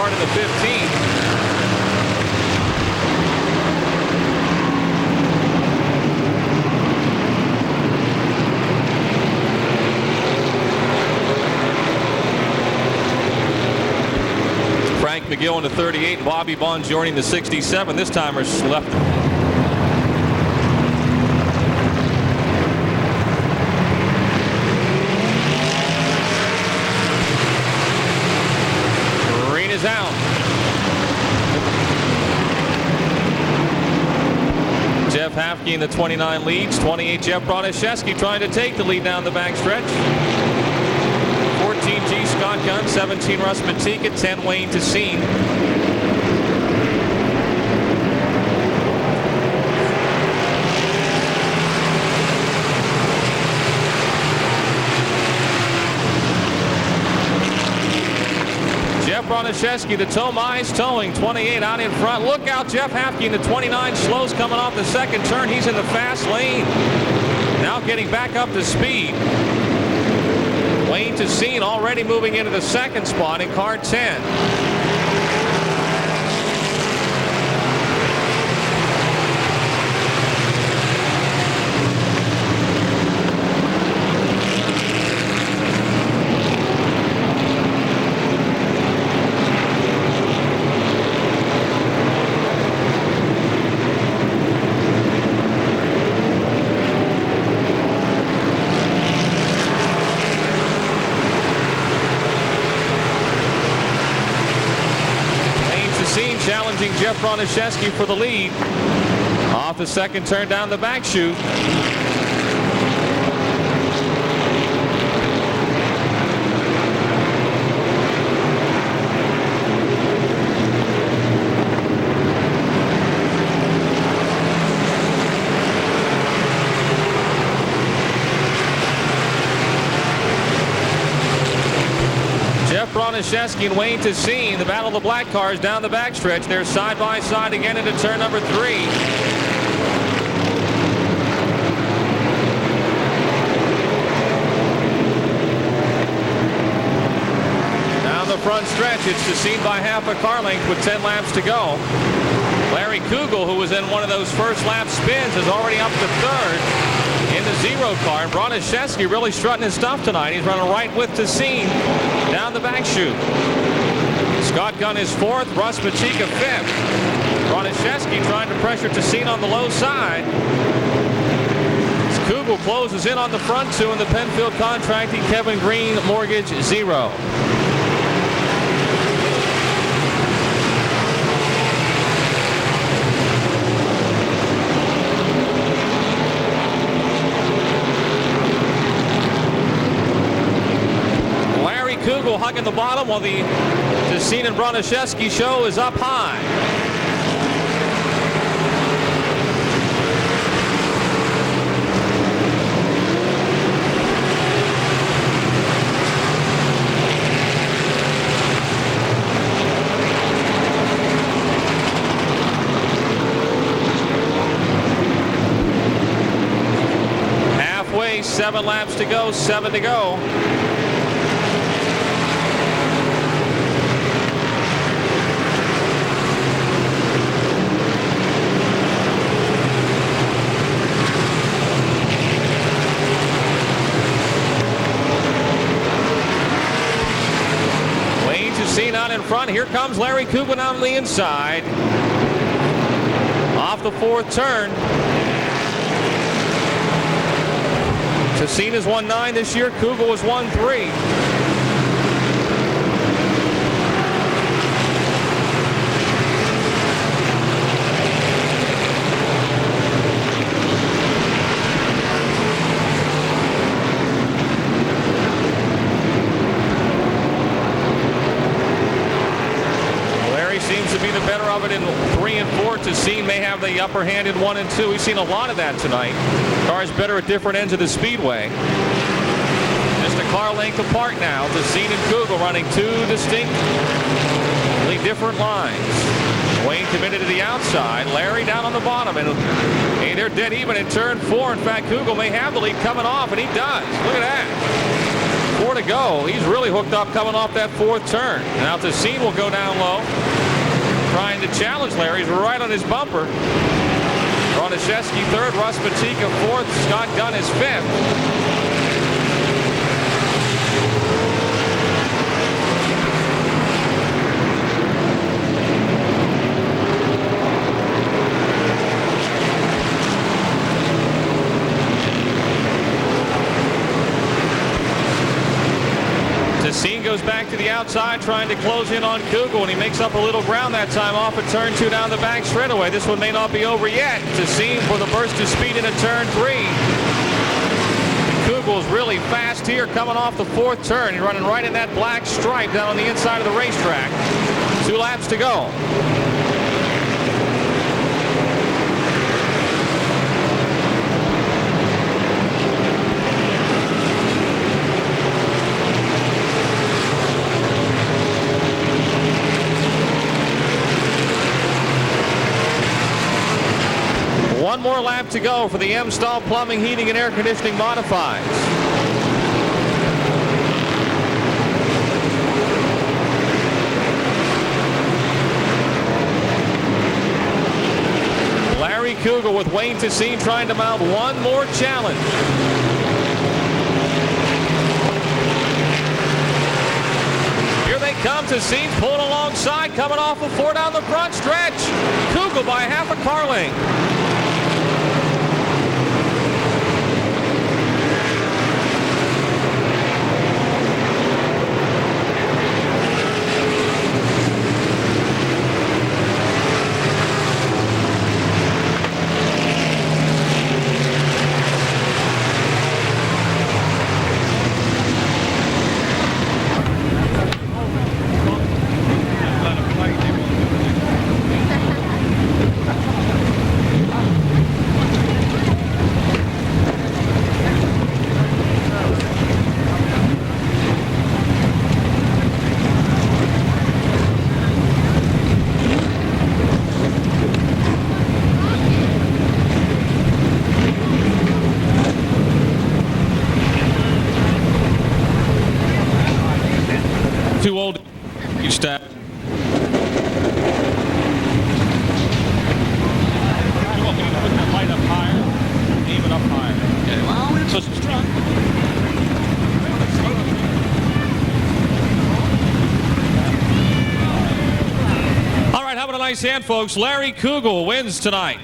In the 15. Frank McGill in the 38, and Bobby Bongiorni in the 67. This timer's left. Out. Jeff Hafke in the 29 leads. 28, Jeff Broniszewski trying to take the lead down the backstretch. 14, G. Scott Gunn. 17, Russ Matika. 10, Wayne Tessine. Jeff Broniszewski, the Tomai's towing, 28 out in front. Look out, Jeff Hafke in the 29 slows coming off the second turn. He's in the fast lane. Now getting back up to speed. Wayne Tessine already moving into the second spot in car 10. Challenging Jeff Broniszewski for the lead. Off the second turn down the back chute. Broniszewski and Wayne Tessine, the battle of the black cars down the backstretch. They're side by side again into turn number 3. Down the front stretch, it's Tessine by half a car length with 10 laps to go. Larry Kugel, who was in one of those first lap spins, is already up to third in the 0 car. And Broniszewski really strutting his stuff tonight. He's running right with Tessine down the back chute. Scott Gunn is 4th, Russ Matika 5th. Broniszewski trying to pressure Tessine on the low side. As Kugel closes in on the front 2 in the Penfield Contracting Kevin Green Mortgage 0. Kugel hugging the bottom while the Tessine and Broniszewski show is up high. Halfway, 7 laps to go, 7 to go. Out in front. Here comes Larry Kugel on the inside. Off the 4th turn. Tessine has won 9 this year. Kugel has won 3. To be the better of it in 3 and 4. Tessine may have the upper hand in 1 and 2. We've seen a lot of that tonight. Cars better at different ends of the speedway. Just a car length apart now. Tessine and Kugel running 2 distinctly different lines. Wayne committed to the outside. Larry down on the bottom. And hey, they're dead even in turn 4. In fact, Kugel may have the lead coming off, and he does. Look at that. 4 to go. He's really hooked up coming off that 4th turn. Now Tessine will go down low, trying to challenge Larry. He's right on his bumper. Broniszewski 3rd, Russ Matika 4th, Scott Gunn is 5th. Tassine goes back to the outside trying to close in on Kugel, and he makes up a little ground that time off of turn 2 down the back straightaway. This one may not be over yet. Tassine for the burst of speed into turn 3. Kugel's really fast here coming off the 4th turn. He's running right in that black stripe down on the inside of the racetrack. 2 laps to go. One more lap to go for the M-Stall Plumbing, Heating, and Air Conditioning Modifieds. Larry Kugel with Wayne Tassine trying to mount one more challenge. Here they come. Tassine pulling alongside, coming off of 4 down the front stretch. Kugel by half a car length. Too old. You stop. You want me to put the light up higher? Aim it up higher. Okay, well, it's just strong. All right, how about a nice hand, folks? Larry Kugel wins tonight.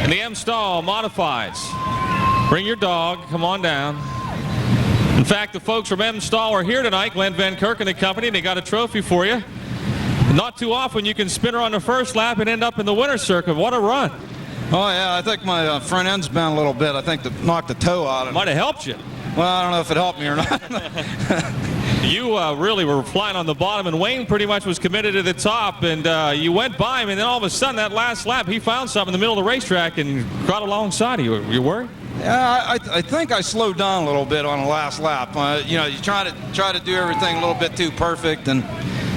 And the M-Stall Modifieds. Bring your dog. Come on down. In fact, the folks from M-Stall are here tonight, Glenn Van Kirk and the company, and they got a trophy for you. Not too often you can spin her on the first lap and end up in the winner's circuit. What a run. Oh, yeah, I think my front end's bent a little bit. I think that knocked the toe out of it. Might have helped you. Well, I don't know if it helped me or not. You really were flying on the bottom, and Wayne pretty much was committed to the top, and you went by him, and then all of a sudden, that last lap, he found something in the middle of the racetrack and got alongside of you. You worried? Yeah, I think I slowed down a little bit on the last lap. You know, you try to do everything a little bit too perfect, and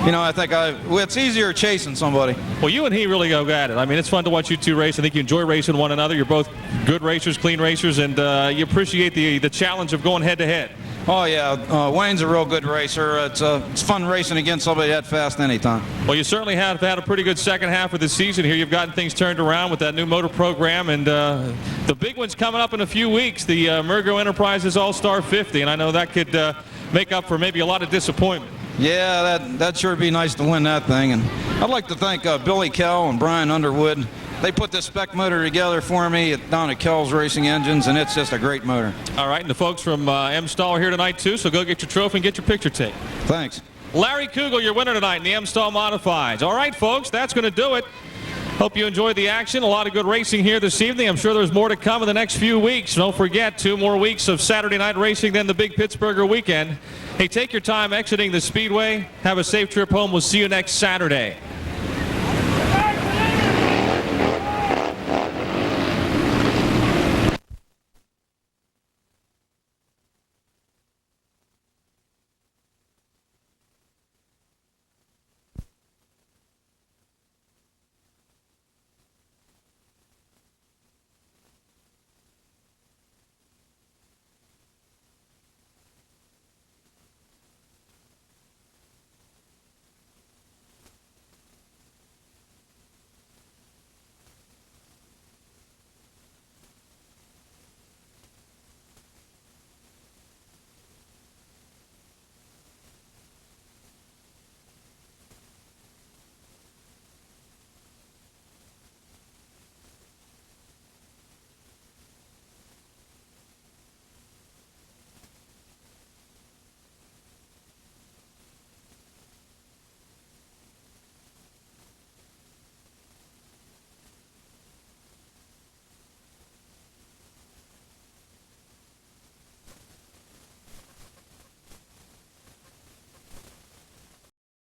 you know, I think it's easier chasing somebody. Well, you and he really go at it. I mean, it's fun to watch you two race. I think you enjoy racing one another. You're both good racers, clean racers, and you appreciate the challenge of going head to head. Oh yeah, Wayne's a real good racer. It's fun racing against somebody that fast anytime. Well, you certainly have had a pretty good second half of the season here. You've gotten things turned around with that new motor program, and the big one's coming up in a few weeks, the Mergo Enterprises All-Star 50, and I know that could make up for maybe a lot of disappointment. Yeah, that'd sure be nice to win that thing. And I'd like to thank Billy Kell and Brian Underwood. They put this spec motor together for me down at Kell's Racing Engines, and it's just a great motor. All right, and the folks from M-Stall are here tonight, too, so go get your trophy and get your picture taken. Thanks. Larry Kugel, your winner tonight in the M-Stall Modifieds. All right, folks, that's going to do it. Hope you enjoyed the action. A lot of good racing here this evening. I'm sure there's more to come in the next few weeks. Don't forget, 2 more weeks of Saturday night racing, then the big Pittsburgh weekend. Hey, take your time exiting the Speedway. Have a safe trip home. We'll see you next Saturday.